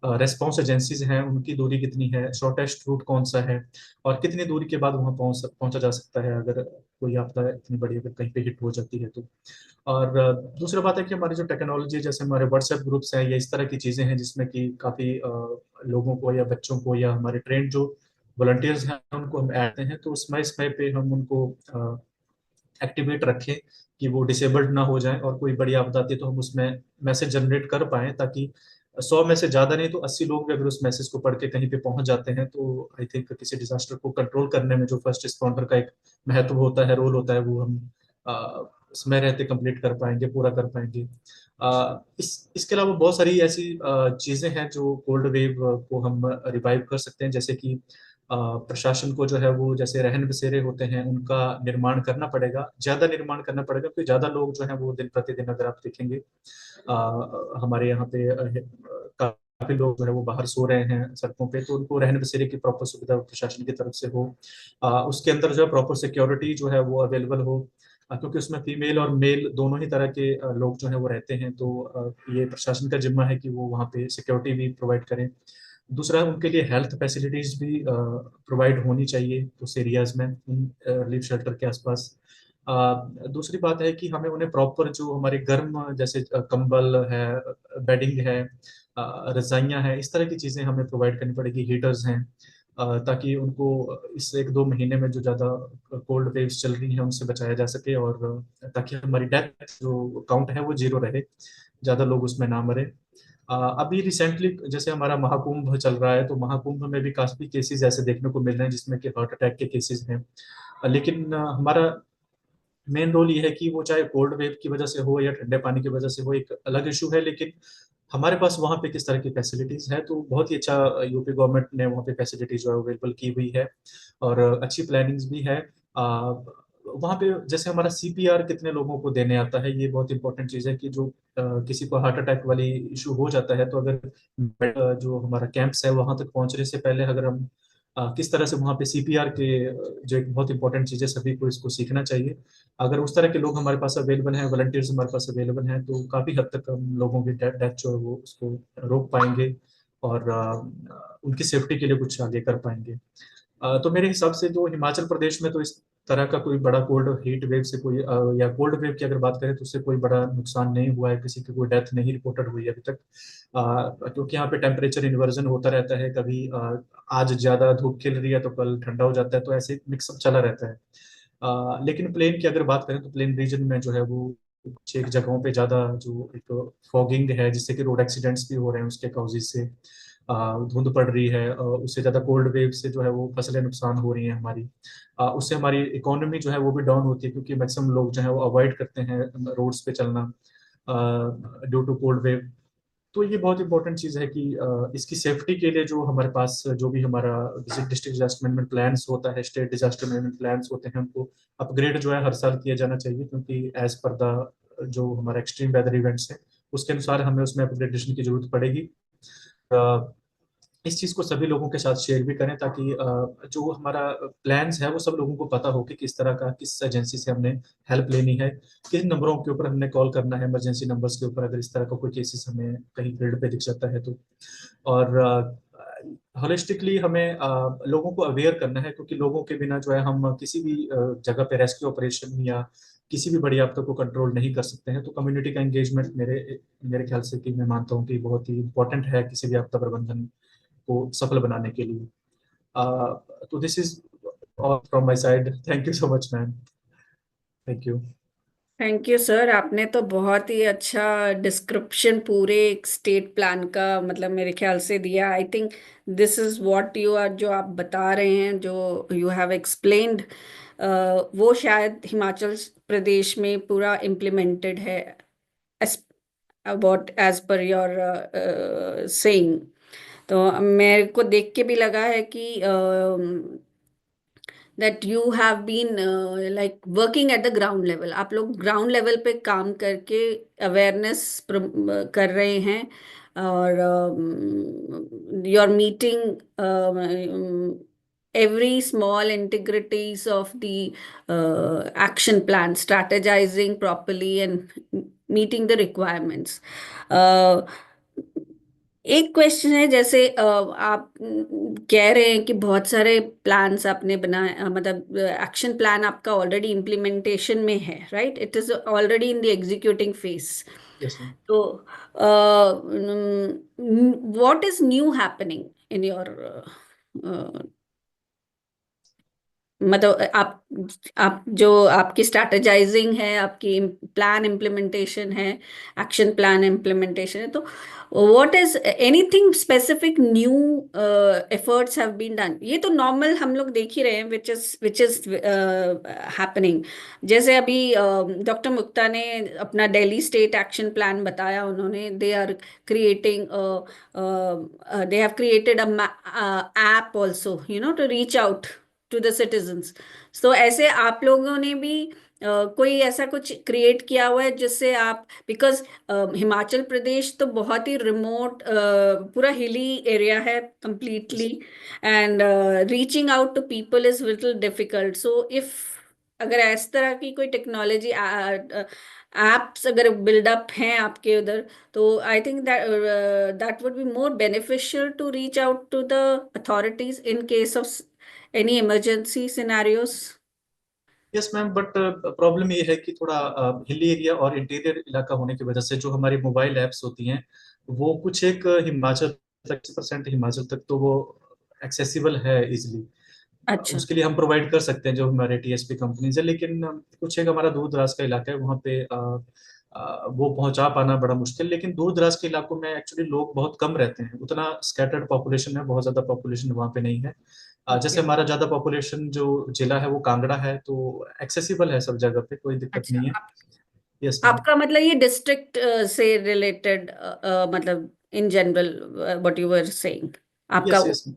रेस्पॉन्स एजेंसीज हैं उनकी दूरी कितनी है, शॉर्टेस्ट रूट कौन सा है, और कितनी दूरी के बाद वहाँ पहुंचा जा सकता है अगर कोई आपदा इतनी बड़ी अगर कहीं पे हिट हो जाती है तो। और दूसरा बात है कि हमारी जो टेक्नोलॉजी, जैसे हमारे व्हाट्सएप ग्रुप्स हैं या इस तरह की चीज़ें हैं जिसमें कि काफ़ी लोगों को या बच्चों को या हमारे ट्रेंड जो वॉलंटियर्स हैं उनको हम ऐड हैं, तो समय समय पे हम उनको एक्टिवेट रखें कि वो डिसेबल्ड ना हो जाए, और कोई बड़ी आपदा आती है तो हम उसमें मैसेज जनरेट कर पाएं, ताकि 100 में से ज्यादा नहीं तो 80 लोग भी अगर उस मैसेज को पढ़ के कहीं पे पहुंच जाते हैं, तो आई थिंक किसी डिजास्टर को कंट्रोल करने में जो फर्स्ट रिस्पॉन्डर का एक महत्व होता है, रोल होता है, वो हम समय रहते कंप्लीट कर पाएंगे, पूरा कर पाएंगे। इसके अलावा बहुत सारी ऐसी चीजें हैं जो कोल्ड वेव को हम रिवाइव कर सकते हैं, जैसे कि प्रशासन को जो है वो जैसे रहन बसेरे होते हैं उनका निर्माण करना पड़ेगा, ज्यादा निर्माण करना पड़ेगा, क्योंकि ज्यादा लोग जो है वो दिन प्रतिदिन अगर आप देखेंगे हमारे यहाँ पे काफी लोग जो है वो बाहर सो रहे हैं सड़कों पे, तो उनको रहने बसेरे की प्रॉपर सुविधा प्रशासन की तरफ से हो, उसके अंदर जो है प्रॉपर सिक्योरिटी जो है वो अवेलेबल हो, क्योंकि उसमें फीमेल और मेल दोनों ही तरह के लोग जो है वो रहते हैं, तो ये प्रशासन का जिम्मा है कि वो वहाँ पे सिक्योरिटी भी प्रोवाइड करें। दूसरा, उनके लिए हेल्थ फैसिलिटीज भी प्रोवाइड होनी चाहिए उस एरियाज में, उन रिलीफ शेल्टर के आसपास। दूसरी बात है कि हमें उन्हें प्रॉपर जो हमारे गर्म जैसे कंबल है, बेडिंग है, रजाइयाँ हैं, इस तरह की चीज़ें हमें प्रोवाइड करनी पड़ेगी, हीटर्स हैं, ताकि उनको इस 1-2 महीने में जो ज़्यादा कोल्ड वेव्स चल रही हैं उनसे बचाया जा सके, और ताकि हमारी डेथ जो काउंट है वो 0 रहे, ज़्यादा लोग उसमें ना मरे। अभी रिसेंटली जैसे हमारा महाकुंभ चल रहा है, तो महाकुंभ में भी काफी केसेस ऐसे देखने को मिल रहे हैं जिसमें कि हार्ट अटैक के केसेस हैं, लेकिन हमारा मेन रोल ये है कि वो चाहे कोल्ड वेव की वजह से हो या ठंडे पानी की वजह से हो, एक अलग इशू है, लेकिन हमारे पास वहाँ पे किस तरह की फैसिलिटीज है, तो बहुत ही अच्छा यूपी गवर्नमेंट ने वहाँ पे फैसिलिटीज जो है अवेलेबल की हुई है, और अच्छी प्लानिंग्स भी है। वहाँ पे जैसे हमारा सीपीआर कितने लोगों को देने आता है, ये बहुत इंपॉर्टेंट चीज़ है कि जो किसी को हार्ट अटैक वाली इशू हो जाता है, तो अगर जो हमारा कैंप्स है वहाँ तक पहुँचने से पहले अगर हम किस तरह से वहाँ पे सीपीआर के जो एक बहुत इंपॉर्टेंट चीज़ है, सभी को इसको सीखना चाहिए। अगर उस तरह के लोग हमारे पास अवेलेबल हैं, वॉलंटियर्स हमारे पास अवेलेबल हैं, तो काफ़ी हद तक हम लोगों की डेथ जो है वो उसको रोक पाएंगे, और उनकी सेफ्टी के लिए कुछ आगे कर पाएंगे। तो मेरे हिसाब से जो हिमाचल प्रदेश में तो इस तरह का कोई बड़ा कोल्ड हीट वेव से कोई या कोल्ड वेव की अगर बात करें तो उससे कोई बड़ा नुकसान नहीं हुआ है, किसी की कोई डेथ नहीं रिपोर्टेड हुई है अभी तक, क्योंकि यहाँ पे टेम्परेचर इन्वर्जन होता रहता है, कभी आज ज्यादा धूप खिल रही है तो कल ठंडा हो जाता है, तो ऐसे मिक्सअप चला रहता है। लेकिन प्लेन की अगर बात करें तो प्लेन रीजन में जो है वो कुछ एक जगहों पे ज्यादा जो एक फॉगिंग है, जिससे कि रोड एक्सीडेंट्स भी हो रहे हैं उसके काउजेज से, धुंध पड़ रही है, उससे ज्यादा कोल्ड वेव से जो है वो फसलें नुकसान हो रही हैं हमारी, उससे हमारी इकोनॉमी जो है वो भी डाउन होती है, क्योंकि मैक्सिमम लोग जो है वो अवॉइड करते हैं रोड्स पे चलना ड्यू टू कोल्ड वेव। तो ये बहुत इंपॉर्टेंट चीज़ है कि इसकी सेफ्टी के लिए जो हमारे पास जो भी हमारा डिस्ट्रिक्ट डिजास्टर मैनेजमेंट प्लान्स होता है, स्टेट डिजास्टर मैनेजमेंट प्लान्स होते हैं, उनको अपग्रेड जो है हर साल किया जाना चाहिए, क्योंकि एज पर द जो हमारा एक्सट्रीम वेदर इवेंट्स है उसके अनुसार हमें उसमें अपग्रेडेशन की जरूरत पड़ेगी। इस चीज़ को सभी लोगों के साथ शेयर भी करें, ताकि जो हमारा प्लान्स है वो सब लोगों को पता हो कि किस तरह का, किस एजेंसी से हमने हेल्प लेनी है, किन नंबरों के ऊपर हमने कॉल करना है, इमरजेंसी नंबर्स के ऊपर, अगर इस तरह का कोई केसेस हमें कहीं फील्ड पे दिख जाता है तो। और होलिस्टिकली हमें लोगों को अवेयर करना है, क्योंकि लोगों के बिना जो है हम किसी भी जगह पे रेस्क्यू ऑपरेशन या किसी भी बड़ी आपदा को कंट्रोल नहीं कर सकते हैं, तो कम्युनिटी का एंगेजमेंट मेरे मेरे ख्याल से कि मैं मानता हूँ कि बहुत ही इंपॉर्टेंट है किसी भी आपदा प्रबंधन को सफल बनाने के लिए। तो this is all from my side, thank you so much ma'am, thank you. Thank you sir, आपने तो बहुत ही अच्छा डिस्क्रिप्शन पूरे एक स्टेट प्लान का मतलब मेरे ख्याल से दिया। I think this is what you are, जो आप बता रहे हैं, जो यू हैव एक्सप्लेन्ड, वो शायद हिमाचल प्रदेश में पूरा इम्प्लीमेंटेड है, about as per your saying. तो मेरे को देख के भी लगा है कि that you have been like working at the ground level, आप लोग ग्राउंड लेवल पे काम करके अवेयरनेस कर रहे हैं, और you're meeting every small integrities of the action plan, strategizing properly and meeting the requirements. uh, एक क्वेश्चन है, जैसे आप कह रहे हैं कि बहुत सारे प्लान्स आपने बनाए, मतलब एक्शन प्लान आपका ऑलरेडी इम्प्लीमेंटेशन में है, right? It is already in the executing phase. Yes ma'am. तो what is new happening in your मतलब आप जो आपकी स्ट्रैटेजाइजिंग है, आपकी प्लान इम्प्लीमेंटेशन है, एक्शन प्लान इम्प्लीमेंटेशन है, तो what is anything specific new efforts have been done? ये तो नॉर्मल हम लोग देख ही रहे हैं, विच इज हैपनिंग। जैसे अभी डॉक्टर मुक्ता ने अपना दिल्ली स्टेट एक्शन प्लान बताया, उन्होंने they are creating they have created a app also, to reach out to the citizens. So ऐसे आप लोगों ने भी कोई ऐसा कुछ क्रिएट किया हुआ है जिससे आप, बिकॉज हिमाचल प्रदेश तो बहुत ही रिमोट, पूरा हिली एरिया है completely, and reaching out to people is little difficult. So if अगर इस तरह की कोई टेक्नोलॉजी एप्स अगर बिल्डअप हैं आपके उधर, तो I think that would be more beneficial to reach out to the authorities in case of any emergency scenarios. Yes ma'am, but problem ये है कि थोड़ा हिली एरिया और इंटीरियर इलाका होने की वजह से जो हमारी मोबाइल ऐप्स होती हैं वो कुछ एक हिमाचल तक, 60% हिमाचल तक तो वो एक्सेसिबल है इजिली। अच्छा। उसके लिए हम प्रोवाइड कर सकते हैं जो हमारे टीएसपी कंपनीज है, लेकिन कुछ एक हमारा दूर दराज का इलाका है, वहाँ पे वो पहुंचा पाना बड़ा मुश्किल। लेकिन दूर दराज के इलाकों में एक्चुअली लोग बहुत कम रहते हैं, उतना स्कैटर्ड पॉपुलेशन है, बहुत ज्यादा पॉपुलेशन वहाँ पे नहीं है। जैसे ओके। हमारा ज्यादा पॉपुलेशन जो जिला है वो कांगड़ा है, तो एक्सेसिबल है सब जगह पे, कोई दिक्कत अच्छा, नहीं है। Yes ma'am. आपका मतलब ये डिस्ट्रिक्ट से रिलेटेड, मतलब in general what you were saying, आपका यस यस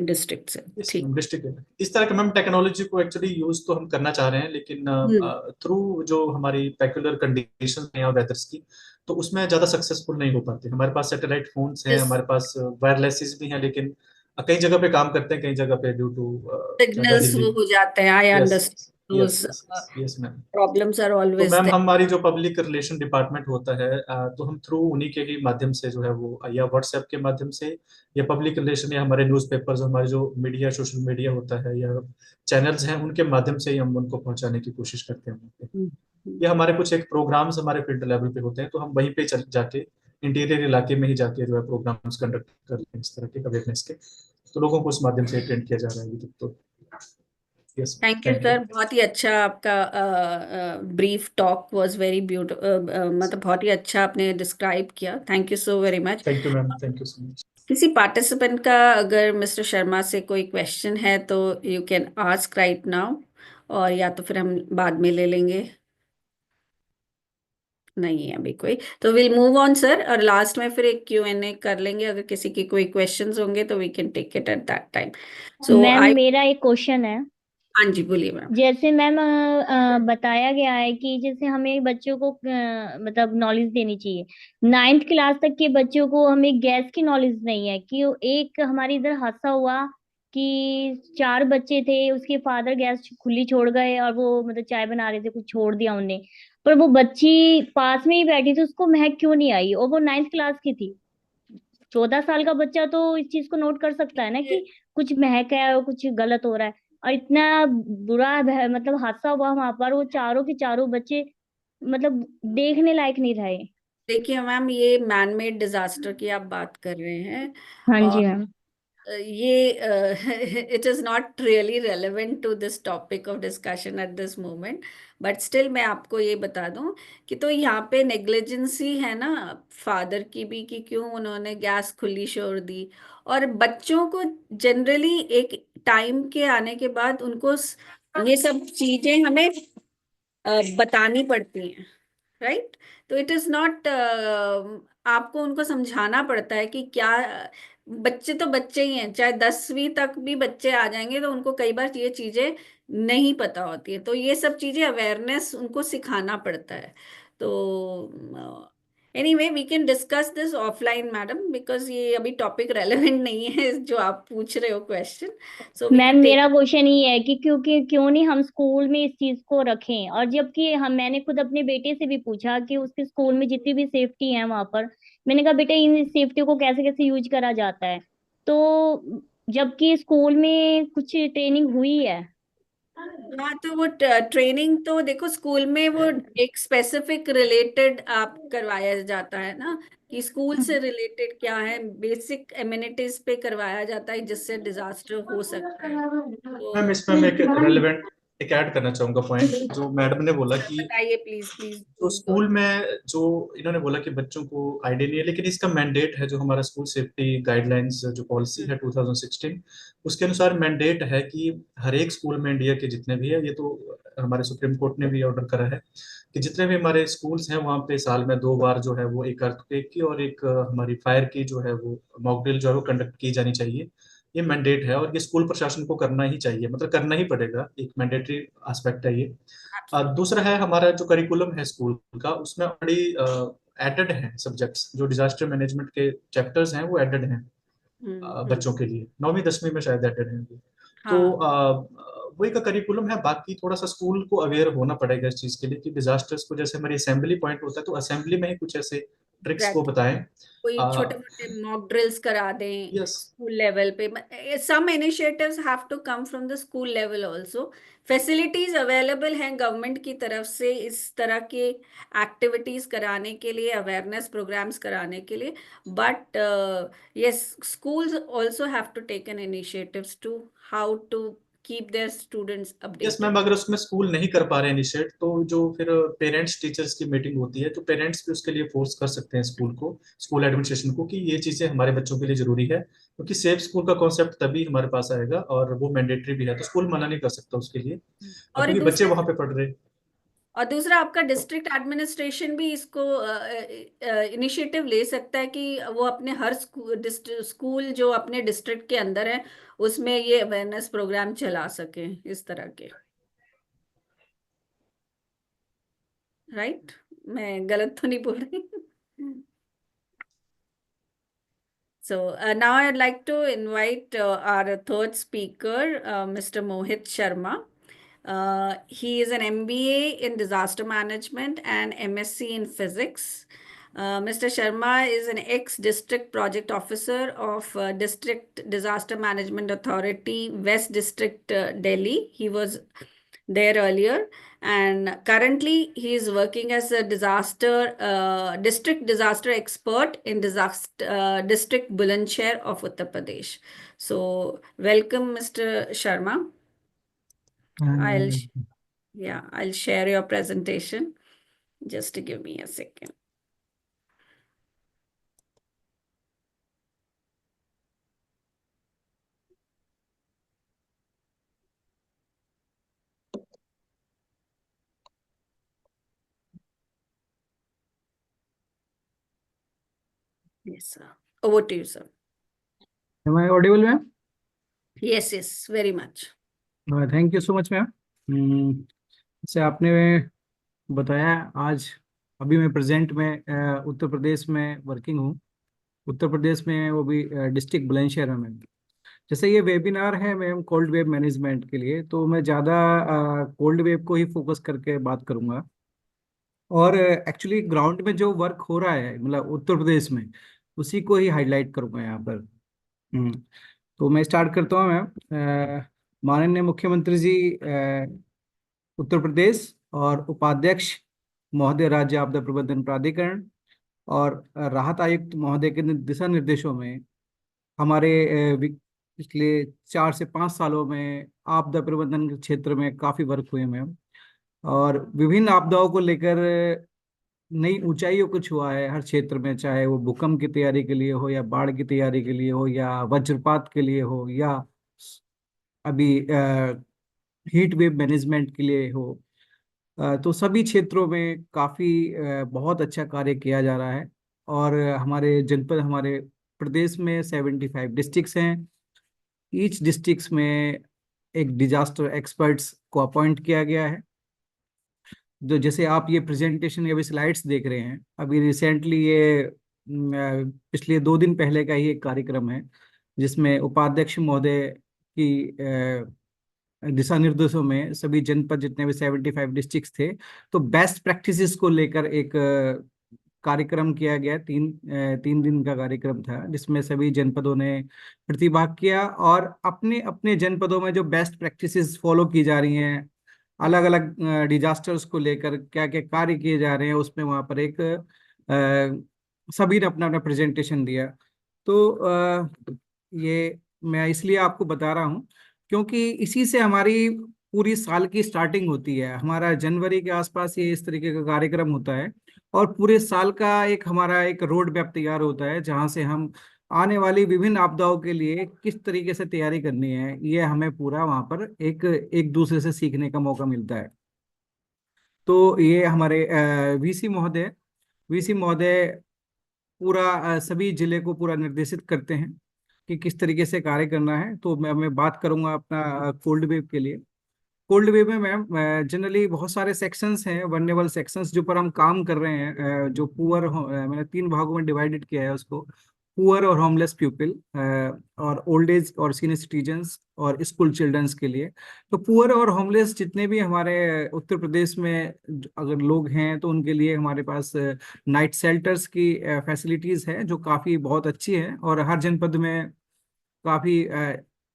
डिस्ट्रिक्ट से, यस ठीक। मैम, डिस्ट्रिक्ट इस तरह के मैम टेक्नोलॉजी को एक्चुअली यूज तो हम करना चाह रहे हैं, लेकिन हम्म। थ्रू जो हमारी पेक्युलर कंडीशन है वेदर्स की, तो उसमें ज्यादा सक्सेसफुल नहीं हो पाते। हमारे पास सैटेलाइट फोन्स हैं, हमारे पास वायरलेसेस भी हैं, लेकिन कई जगह पे काम करते हैं, कई जगह पे ड्यू टू ज्यादा सिग्नल्स हिली। वो हो जाते हैं, I yes understand, yes those yes yes ma'am. Problems are तो ऑलवेज मैम देयर। हमारी जो पब्लिक रिलेशन डिपार्टमेंट होता है, तो हम थ्रू उन्हीं के ही माध्यम से जो है वो, या व्हाट्सएप के माध्यम से, या पब्लिक रिलेशन, या हमारे न्यूज़पेपर्स, हमारे जो मीडिया, सोशल मीडिया होता है, या चैनल्स हैं, उनके माध्यम से ही हम उनको पहुंचाने की कोशिश करते हैं वहाँ पे। या हमारे कुछ एक प्रोग्राम्स हमारे फील्ड लेवल पे होते हैं, तो हम वहीं पे चल जाके इंटीरियर इलाके में ही जाके जो है प्रोग्राम्स कंडक्ट कर लेते हैं इस तरह के अवेयरनेस के। तो लोगों को उस माध्यम से अटेंड किया जा रहा है अभी तक तो। Yes thank you thank you. Sir, बहुत ही अच्छा आपका brief talk was very beautiful, मतलब बहुत ही अच्छा आपने डिस्क्राइब किया। Thank you so very much. Thank you ma'am, thank you so much. किसी पार्टिसिपेंट का अगर मिस्टर शर्मा से कोई क्वेश्चन है तो you can ask right now, और या तो फिर हम बाद में ले लेंगे। नहीं है अभी कोई, तो विल मूव ऑन सर, और लास्ट में फिर एक Q&A कर लेंगे, अगर किसी के कोई क्वेश्चंस होंगे तो we can take it at that time. So ma'am I, मेरा एक क्वेश्चन है। हाँ जी बोलिए मैम। जैसे मैम बताया गया है कि जैसे हमें बच्चों को मतलब नॉलेज देनी चाहिए। 9th क्लास तक के बच्चों को हमें गैस की नॉलेज नहीं है कि एक हमारे इधर हादसा हुआ कि 4 बच्चे थे, उसके फादर गैस खुली छोड़ गए और वो मतलब चाय बना रहे थे, कुछ छोड़ दिया उनने, पर वो बच्ची पास में ही बैठी थी, उसको महक क्यों नहीं आई, और वो 9th क्लास की थी। 14 साल का बच्चा तो इस चीज को नोट कर सकता है ना कि कुछ महक है और कुछ गलत हो रहा है। और इतना बुरा मतलब हादसा हुआ वहां पर, वो चारों के चारों बच्चे मतलब देखने लायक नहीं रहे। देखिए मैम, ये मैन मेड डिजास्टर की आप बात कर रहे हैं, हाँ और जी मैम। ये it is not really relevant to this topic of discussion at this moment, but still मैं आपको ये बता दूं कि तो यहाँ पे नेग्लिजेंसी है ना फादर की भी, कि क्यों उन्होंने गैस खुली छोड़ दी। और बच्चों को जनरली एक टाइम के आने के बाद उनको ये सब चीजें हमें बतानी पड़ती हैं, राइट? तो इट इज नॉट, आपको उनको समझाना पड़ता है कि क्या, बच्चे तो बच्चे ही हैं, चाहे 10वीं तक भी बच्चे आ जाएंगे तो उनको कई बार ये चीजें नहीं पता होती है, तो ये सब चीजें अवेयरनेस उनको सिखाना पड़ता है। तो anyway we can discuss this offline madam, because ये अभी टॉपिक रेलेवेंट नहीं है जो आप पूछ रहे हो question, so we ma'am can take. मेरा क्वेश्चन ये है कि क्योंकि क्यों नहीं हम स्कूल में इस चीज को रखें, और जबकि हम मैंने खुद अपने बेटे से भी पूछा कि उसके स्कूल में जितनी भी सेफ्टी है वहां पर, मैंने कहा बेटा इन सेफ्टी को कैसे कैसे यूज करा जाता है, तो जबकि स्कूल में कुछ ट्रेनिंग हुई है हाँ, तो वो ट्रेनिंग तो देखो स्कूल में वो एक स्पेसिफिक रिलेटेड आप करवाया जाता है ना, कि स्कूल से रिलेटेड क्या है, बेसिक एमिनिटीज पे करवाया जाता है जिससे डिजास्टर हो सकता है। तो मैम इसमें मैं एक रेलेवेंट एक ऐड करना चाहूंगा पॉइंट, जो मैडम ने बोला कि बताइए प्लीज प्लीज। तो स्कूल में जो इन्होंने बोला कि बच्चों को आइडिया नहीं है, लेकिन इसका मैंडेट है, जो हमारा स्कूल सेफ्टी गाइडलाइंस जो पॉलिसी है 2016, उसके अनुसार मैंडेट है कि हर एक स्कूल में इंडिया के जितने भी है, ये तो हमारे सुप्रीम कोर्ट ने भी ऑर्डर करा है कि जितने भी हमारे स्कूल्स हैं वहाँ पे साल में 2 बार जो है वो एक अर्थक्वेक की और एक हमारी फायर की जो है वो मॉक ड्रिल जो है वो कंडक्ट की जानी चाहिए। ये मैंडेट है और ये स्कूल प्रशासन को करना ही चाहिए, मतलब करना ही पड़ेगा, एक मैंडेटरी एस्पेक्ट है ये। दूसरा है हमारा जो करिकुलम है स्कूल का, उसमें ऑलरेडी एडेड हैं सब्जेक्ट्स, जो डिजास्टर मैनेजमेंट के चैप्टर्स हैं वो एडेड हैं बच्चों के लिए, 9वीं 10वीं में शायद एडेड हैं वो। तो वही का करिकुलम है। बाकी थोड़ा सा स्कूल को अवेयर होना पड़ेगा इस चीज के लिए कि डिजास्टर्स को, जैसे हमारी असेंबली पॉइंट होता है तो असेंबली में ही कुछ ऐसे ट्रिक्स को बताएं। कोई छोटे मोटे मॉक ड्रिल्स करा दें यस, स्कूल लेवल पे। Some initiatives have to come from the school level also. Facilities available हैं गवर्नमेंट की तरफ से इस तरह के एक्टिविटीज कराने के लिए, अवेयरनेस प्रोग्राम्स कराने के लिए, but yes schools also have to take an initiatives to how to keep their students yes updated. Ma'am, अगर उसमें स्कूल नहीं कर पा रहे इनिशिएट, तो जो फिर पेरेंट्स टीचर्स की मीटिंग होती है, तो पेरेंट्स भी उसके लिए फोर्स कर सकते हैं स्कूल को, स्कूल एडमिनिस्ट्रेशन को, कि ये चीजें हमारे बच्चों के लिए जरूरी है, क्योंकि सेफ स्कूल का कॉन्सेप्ट तभी हमारे पास आएगा और वो मैंडेटरी भी है, तो स्कूल मना नहीं कर सकता उसके लिए, और क्योंकि बच्चे वहां पे पढ़ रहे हैं। और दूसरा आपका डिस्ट्रिक्ट एडमिनिस्ट्रेशन भी इसको इनिशिएटिव ले सकता है कि वो अपने हर स्कूल जो अपने डिस्ट्रिक्ट के अंदर है उसमें ये अवेयरनेस प्रोग्राम चला सके इस तरह के। राइट, मैं गलत तो नहीं बोल रही? So now I'd like to invite our third speaker, Mr. Mohit Sharma. He is an MBA in disaster management and MSc in physics. Mr. Sharma is an ex-district project officer of District Disaster Management Authority, West District, Delhi. He was there earlier, and currently he is working as a district disaster expert in district Bulandshahr of Uttar Pradesh. So welcome, Mr. Sharma. I'll share your presentation. Just give me a second. Yes, sir. Over to you, sir. Am I audible, ma'am? Yes, very much. Thank you so much, ma'am. जैसे आपने बताया, आज अभी मैं present में उत्तर प्रदेश में working हूँ, उत्तर प्रदेश में, वो भी डिस्ट्रिक्ट बुलंदशहर में। जैसे ये वेबिनार है मैम कोल्ड वेव मैनेजमेंट के लिए, तो मैं ज़्यादा कोल्ड वेव को ही फोकस करके बात करूँगा, और एक्चुअली ग्राउंड में जो वर्क हो रहा है मतलब उत्तर प्रदेश में, उसी को ही हाईलाइट करूँगा यहाँ पर। तो मैं स्टार्ट करता हूँ मैम। माननीय मुख्यमंत्री जी उत्तर प्रदेश और उपाध्यक्ष महोदय, राज्य आपदा प्रबंधन प्राधिकरण और राहत आयुक्त महोदय के दिशा निर्देशों में हमारे पिछले 4 से 5 सालों में आपदा प्रबंधन के क्षेत्र में काफ़ी वर्क हुए मैम, और विभिन्न आपदाओं को लेकर नई ऊंचाइयों को छुआ है हर क्षेत्र में, चाहे वो भूकंप की तैयारी के लिए हो, या बाढ़ की तैयारी के लिए हो, या वज्रपात के लिए हो, या अभी हीट वेव मैनेजमेंट के लिए हो। तो सभी क्षेत्रों में काफ़ी बहुत अच्छा कार्य किया जा रहा है। और हमारे जनपद, हमारे प्रदेश में 75 डिस्ट्रिक्ट्स हैं। ईच डिस्ट्रिक्ट्स में एक डिजास्टर एक्सपर्ट्स को अपॉइंट किया गया है। जो जैसे आप ये प्रेजेंटेशन या भी स्लाइड्स देख रहे हैं, अभी रिसेंटली ये पिछले 2 दिन पहले का ही एक कार्यक्रम है, जिसमें उपाध्यक्ष महोदय की दिशा निर्देशों में सभी जनपद जितने भी 75 डिस्ट्रिक्ट्स थे, तो बेस्ट प्रैक्टिसेस को लेकर एक कार्यक्रम किया गया, 3 दिन का कार्यक्रम था, जिसमें सभी जनपदों ने प्रतिभाग किया और अपने अपने जनपदों में जो बेस्ट प्रैक्टिसेस फॉलो की जा रही हैं, अलग अलग डिजास्टर्स को लेकर क्या क्या कार्य किए जा रहे हैं, उसमें वहाँ पर एक सभी ने अपना अपना प्रेजेंटेशन दिया। तो ये मैं इसलिए आपको बता रहा हूँ क्योंकि इसी से हमारी पूरी साल की स्टार्टिंग होती है। हमारा जनवरी के आसपास ये इस तरीके का कार्यक्रम होता है और पूरे साल का एक हमारा एक रोड मैप तैयार होता है, जहाँ से हम आने वाली विभिन्न आपदाओं के लिए किस तरीके से तैयारी करनी है, ये हमें पूरा वहाँ पर एक एक दूसरे से सीखने का मौका मिलता है। तो ये हमारे वीसी महोदय पूरा सभी जिले को पूरा निर्देशित करते हैं कि किस तरीके से कार्य करना है। तो मैं बात करूंगा अपना कोल्ड वेव के लिए। कोल्ड वेव में मैम जनरली बहुत सारे सेक्शंस हैं, वनरेबल सेक्शंस, जो पर हम काम कर रहे हैं। जो पुअर, मैंने 3 भागों में डिवाइडेड किया है उसको, पुअर और होमलेस पीपल, और ओल्ड एज और सीनियर सिटीजन्स और स्कूल चिल्ड्रंस के लिए। तो पुअर और होमलेस जितने भी हमारे उत्तर प्रदेश में अगर लोग हैं, तो उनके लिए हमारे पास नाइट शेल्टर्स की फैसिलिटीज़ है, जो काफ़ी बहुत अच्छी है और हर जनपद में काफ़ी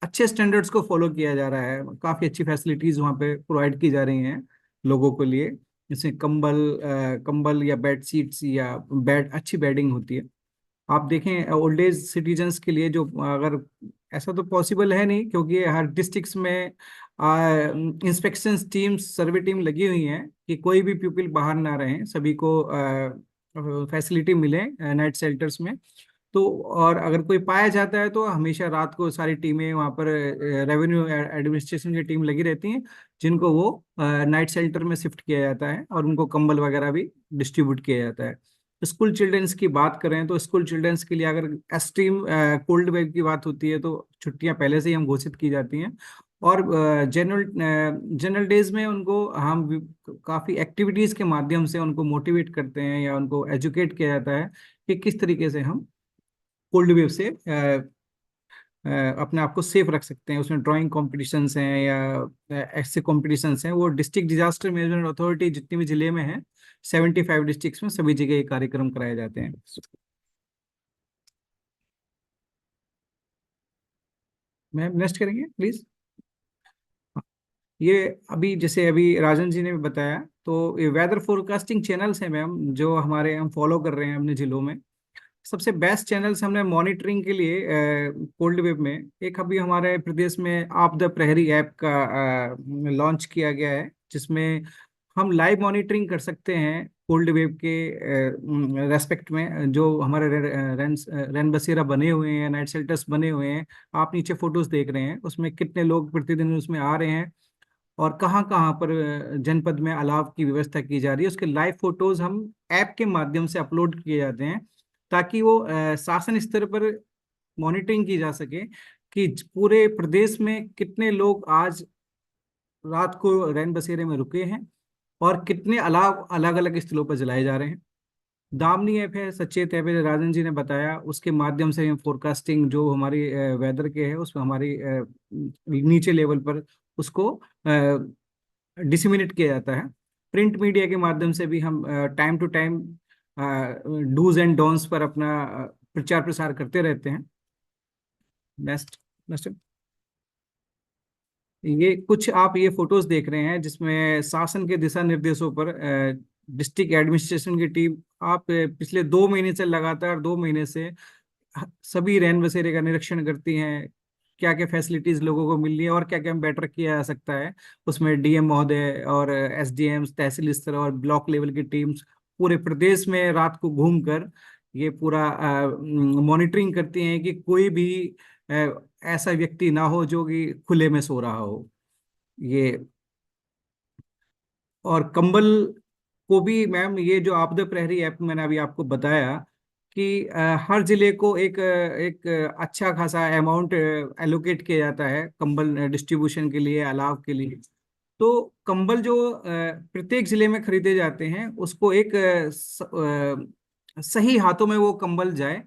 अच्छे स्टैंडर्ड्स को फॉलो किया जा रहा है। काफ़ी अच्छी फैसिलिटीज़ वहाँ पे प्रोवाइड की जा रही हैं लोगों के लिए, जैसे कंबल या बेड शीट्स या अच्छी बेडिंग होती है। आप देखें ओल्ड एज सिटीजन्स के लिए, जो अगर ऐसा तो पॉसिबल है नहीं क्योंकि हर डिस्ट्रिक्ट्स में इंस्पेक्शन टीम्स, सर्वे टीम लगी हुई हैं कि कोई भी पीपल बाहर ना रहें, सभी को फैसिलिटी मिले नाइट शेल्टर्स में। तो और अगर कोई पाया जाता है तो हमेशा रात को सारी टीमें वहाँ पर, रेवेन्यू एडमिनिस्ट्रेशन की टीम लगी रहती हैं, जिनको वो नाइट शेल्टर में शिफ्ट किया जाता है और उनको कंबल वगैरह भी डिस्ट्रीब्यूट किया जाता है। स्कूल चिल्ड्रंस की बात करें तो स्कूल चिल्ड्रंस के लिए अगर एक्सट्रीम कोल्ड वेव की बात होती है तो छुट्टियां पहले से ही हम घोषित की जाती हैं और जनरल डेज में उनको हम काफ़ी एक्टिविटीज़ के माध्यम से उनको मोटिवेट करते हैं या उनको एजुकेट किया जाता है कि किस तरीके से हम कोल्ड वेव से अपने आप को सेफ रख सकते हैं। उसमें ड्राइंग कॉम्पिटिशन्स हैं या ऐसे कॉम्पिटिशन्स हैं, वो डिस्ट्रिक्ट डिजास्टर मैनेजमेंट अथॉरिटी जितनी भी जिले में है, 75 डिस्ट्रिक्ट्स में सभी जगह ये कार्यक्रम कराए जाते हैं। मैम नेक्स्ट करेंगे प्लीज। ये जैसे अभी राजन जी ने भी बताया, तो ये वेदर फोरकास्टिंग चैनल्स हैं मैम, जो हम फॉलो कर रहे हैं अपने जिलों में। सबसे बेस्ट चैनल्स हमने मॉनिटरिंग के लिए कोल्ड वेव में, एक अभी हमारे प्रदेश में आप द प्रहरी ऐप का लॉन्च किया गया है, जिसमें हम लाइव मॉनिटरिंग कर सकते हैं कोल्ड वेव के रेस्पेक्ट में। जो हमारे रैन बसेरा बने हुए हैं, नाइट शेल्टर्स बने हुए हैं, आप नीचे फोटोज देख रहे हैं, उसमें कितने लोग प्रतिदिन उसमें आ रहे हैं और कहाँ कहाँ पर जनपद में अलाव की व्यवस्था की जा रही है, उसके लाइव फोटोज हम ऐप के माध्यम से अपलोड किए जाते हैं, ताकि वो शासन स्तर पर मॉनिटरिंग की जा सके कि पूरे प्रदेश में कितने लोग आज रात को रैन बसेरे में रुके हैं और कितने अलाव अलग अलग स्थलों पर जलाए जा रहे हैं। दामनी ऐप है, सचेत ऐप है, राजन जी ने बताया, उसके माध्यम से हम फोरकास्टिंग जो हमारी वेदर के है, उसमें हमारी नीचे लेवल पर उसको डिसमिनेट किया जाता है। प्रिंट मीडिया के माध्यम से भी हम time to time dos and don'ts पर अपना प्रचार प्रसार करते रहते हैं। नेक्स्ट। ये कुछ आप ये फोटोज देख रहे हैं, जिसमें शासन के दिशा निर्देशों पर डिस्ट्रिक्ट एडमिनिस्ट्रेशन की टीम आप पिछले 2 महीने से, लगातार 2 महीने से सभी रैन बसेरे का निरीक्षण करती हैं, क्या क्या फैसिलिटीज लोगों को मिल रही है और क्या क्या बेटर किया जा सकता है। उसमें डीएम महोदय और एसडीएम, तहसील स्तर और ब्लॉक लेवल की टीम्स पूरे प्रदेश में रात को घूमकर ये पूरा मॉनिटरिंग करती हैं कि कोई भी ऐसा व्यक्ति ना हो जो कि खुले में सो रहा हो। ये और कंबल को भी मैम, ये जो आपदा प्रहरी ऐप मैंने अभी आपको बताया कि हर जिले को एक अच्छा खासा अमाउंट एलोकेट किया जाता है कंबल डिस्ट्रीब्यूशन के लिए, अलाव के लिए। तो कंबल जो प्रत्येक जिले में खरीदे जाते हैं, उसको एक सही हाथों में वो कंबल जाए,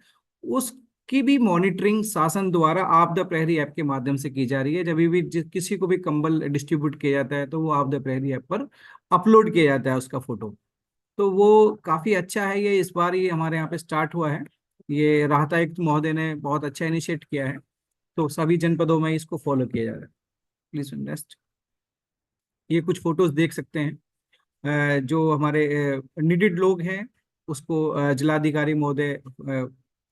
उसकी भी मॉनिटरिंग शासन द्वारा आपदा प्रहरी ऐप के माध्यम से की जा रही है। जब भी किसी को भी कंबल डिस्ट्रीब्यूट किया जाता है तो वो आपदा प्रहरी ऐप पर अपलोड किया जाता है उसका फोटो। तो वो काफी अच्छा है। ये इस बार ये हमारे यहाँ पे स्टार्ट हुआ है। ये राहत आयुक्त महोदय ने बहुत अच्छा इनिशिएट किया है, तो सभी जनपदों में इसको फॉलो किया जा रहा है। Please next. ये कुछ फोटोज देख सकते हैं। जो हमारे नीडेड लोग हैं उसको जिलाधिकारी महोदय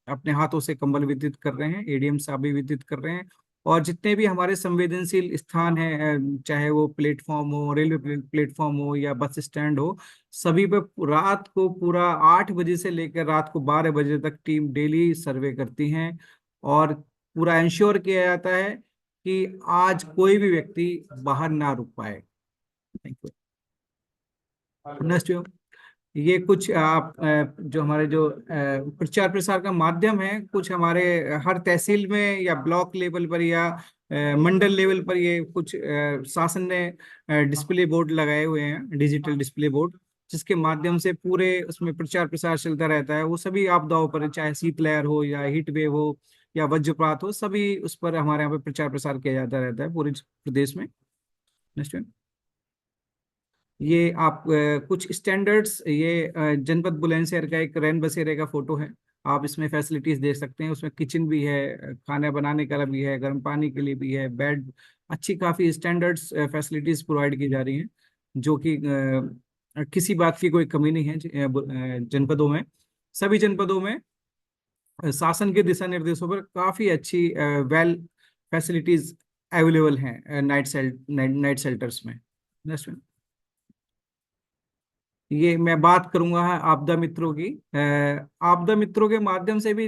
अपने हाथों से कंबल वितरित कर रहे हैं, एडीएम साहब भी वितरित कर रहे हैं। और जितने भी हमारे संवेदनशील स्थान हैं, चाहे वो प्लेटफॉर्म हो, रेलवे प्लेटफॉर्म हो या बस स्टैंड हो, सभी पे रात को पूरा 8 बजे से लेकर रात को 12 बजे तक टीम डेली सर्वे करती हैं और पूरा इंश्योर किया जाता है कि आज कोई भी व्यक्ति बाहर ना रुक पाए। Thank you. नेक्स्ट। ये कुछ आप जो हमारे जो प्रचार प्रसार का माध्यम है, कुछ हमारे हर तहसील में या ब्लॉक लेवल पर या मंडल लेवल पर ये कुछ शासन ने डिस्प्ले बोर्ड लगाए हुए हैं, डिजिटल डिस्प्ले बोर्ड, जिसके माध्यम से पूरे उसमें प्रचार प्रसार चलता रहता है। वो सभी आपदाओं पर, चाहे शीतलहर हो या हीट वेव हो या वज्रपात हो, सभी उस पर हमारे यहाँ पे प्रचार प्रसार किया जाता रहता है पूरे प्रदेश में। नेक्स्ट। ये आप कुछ स्टैंडर्ड्स, ये जनपद बुलंदशहर का एक रैन बसेरे का फोटो है। आप इसमें फैसिलिटीज देख सकते हैं। उसमें किचन भी है, खाना बनाने का भी है, गर्म पानी के लिए भी है, बेड, अच्छी काफ़ी स्टैंडर्ड्स फैसिलिटीज प्रोवाइड की जा रही हैं, जो कि किसी बात की कोई कमी नहीं है जनपदों में। सभी जनपदों में शासन के दिशा निर्देशों पर काफ़ी अच्छी वेल फैसिलिटीज अवेलेबल हैं नाइट शेल्टर्स में। नेक्स्ट। ये मैं बात करूंगा आपदा मित्रों की। आपदा मित्रों के माध्यम से भी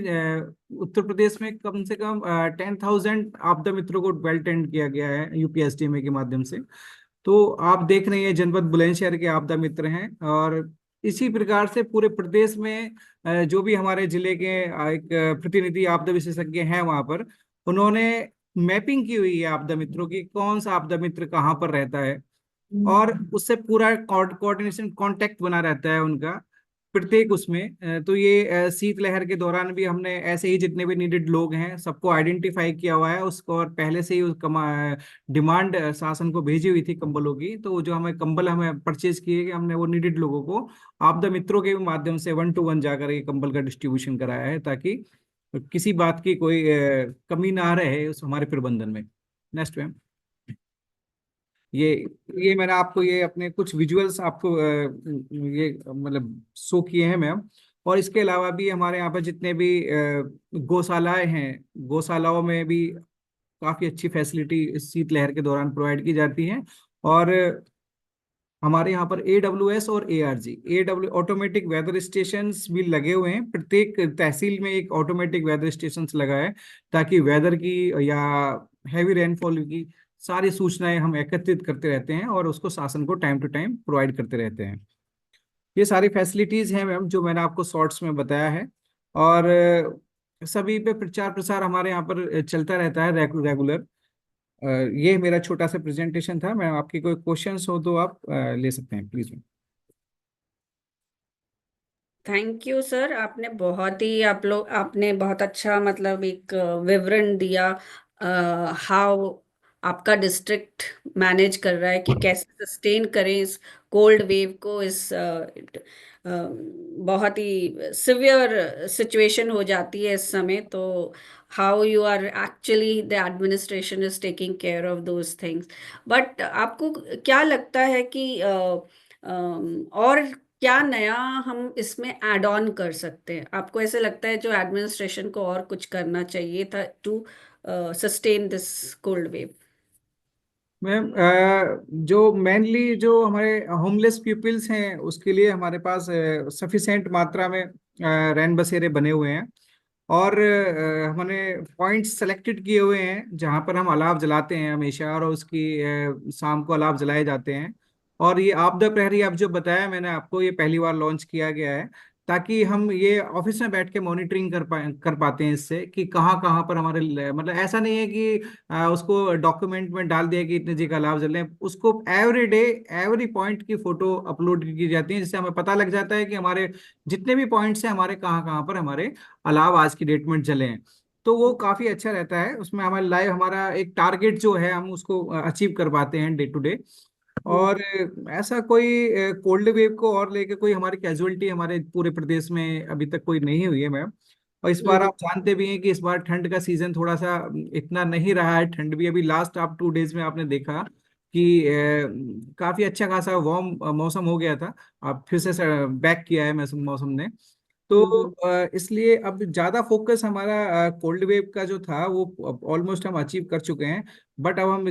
उत्तर प्रदेश में कम से कम 10,000 आपदा मित्रों को वेल ट्रेंड किया गया है यूपीएसडीएमए के माध्यम से। तो आप देख रहे हैं जनपद बुलंदशहर के आपदा मित्र हैं, और इसी प्रकार से पूरे प्रदेश में जो भी हमारे जिले के एक प्रतिनिधि आपदा विशेषज्ञ हैं वहां पर, उन्होंने मैपिंग की हुई है आपदा मित्रों की, कौन सा आपदा मित्र कहाँ पर रहता है, और उससे पूरा कोऑर्डिनेशन कांटेक्ट बना रहता है उनका प्रत्येक उसमें। तो ये शीतलहर के दौरान भी हमने ऐसे ही जितने भी नीडेड लोग हैं सबको आइडेंटिफाई किया हुआ है उसको, और पहले से ही उस डिमांड शासन को भेजी हुई थी कंबलों की। तो जो हमें कंबल हमें परचेज किए, हमने वो नीडेड लोगों को आपदा मित्रों के माध्यम से 1 to 1 जाकर ये कंबल का डिस्ट्रीब्यूशन कराया है, ताकि किसी बात की कोई कमी ना रहे उस हमारे प्रबंधन में। Next ma'am. ये मैंने आपको ये अपने कुछ विजुअल्स आपको ये मतलब शो किए हैं मैम। और इसके अलावा भी हमारे यहाँ पर जितने भी गौशालाएं हैं, गौशालाओं में भी काफ़ी अच्छी फैसिलिटी शीतलहर के दौरान प्रोवाइड की जाती हैं। और हमारे यहाँ पर AWS और ARG ऑटोमेटिक वेदर स्टेशन भी लगे हुए हैं। प्रत्येक तहसील में एक ऑटोमेटिक वेदर स्टेशन लगा है, ताकि वेदर की या हैवी रेनफॉल की सारी सूचनाएं हम एकत्रित करते रहते हैं और उसको शासन को टाइम टू टाइम प्रोवाइड करते रहते हैं। ये सारी फैसिलिटीज हैं मैम जो मैंने आपको शॉर्ट्स में बताया है। और सभी पे प्रचार प्रसार हमारे यहाँ पर चलता रहता है रेगुलर। ये मेरा छोटा सा प्रेजेंटेशन था। मैं आपकी कोई क्वेश्चंस हो तो आप ले सकते हैं प्लीज। थैंक यू सर, आपने बहुत अच्छा मतलब एक विवरण दिया हाउ आपका डिस्ट्रिक्ट मैनेज कर रहा है कि कैसे सस्टेन करें इस कोल्ड वेव को, इस बहुत ही सिवियर सिचुएशन हो जाती है इस समय। तो how you are actually the administration is taking care of those things. But आपको क्या लगता है कि और क्या नया हम इसमें ऐड ऑन कर सकते हैं? आपको ऐसे लगता है जो एडमिनिस्ट्रेशन को और कुछ करना चाहिए था to sustain this cold wave? Ma'am, जो मेनली जो हमारे होमलेस पीपल्स हैं उसके लिए हमारे पास सफिशेंट मात्रा में रैन बसेरे बने हुए हैं। और हमने पॉइंट्स सेलेक्टेड किए हुए हैं जहाँ पर हम अलाव जलाते हैं हमेशा, और उसकी शाम को अलाव जलाए जाते हैं। और ये आपदा प्रहरी आप जो बताया मैंने आपको, ये पहली बार लॉन्च किया गया है, ताकि हम ये ऑफिस में बैठ के मॉनिटरिंग कर पाते हैं इससे कि कहाँ कहाँ पर हमारे मतलब ऐसा नहीं है कि उसको डॉक्यूमेंट में डाल दिया कि इतने जी का अलाव जल रहे हैं। उसको एवरी डे एवरी पॉइंट की फोटो अपलोड की जाती है, जिससे हमें पता लग जाता है कि हमारे जितने भी पॉइंट्स हैं हमारे कहाँ कहाँ पर हमारे अलाव आज की डेट में जले हैं। तो वो काफी अच्छा रहता है। उसमें हमारे लाइव हमारा एक टारगेट जो है हम उसको अचीव कर पाते हैं डे टू डे। और ऐसा कोई कोल्ड वेव को और लेके कोई हमारी कैजुअलिटी हमारे पूरे प्रदेश में अभी तक कोई नहीं हुई है मैम। और इस बार आप जानते भी हैं कि इस बार ठंड का सीजन थोड़ा सा इतना नहीं रहा है। ठंड भी अभी लास्ट आप 2 डेज में आपने देखा कि काफी अच्छा खासा वार्म मौसम हो गया था। अब फिर से बैक किया है मौसम ने। तो इसलिए अब ज्यादा फोकस हमारा कोल्ड वेव का जो था वो ऑलमोस्ट हम अचीव कर चुके हैं। बट अब हम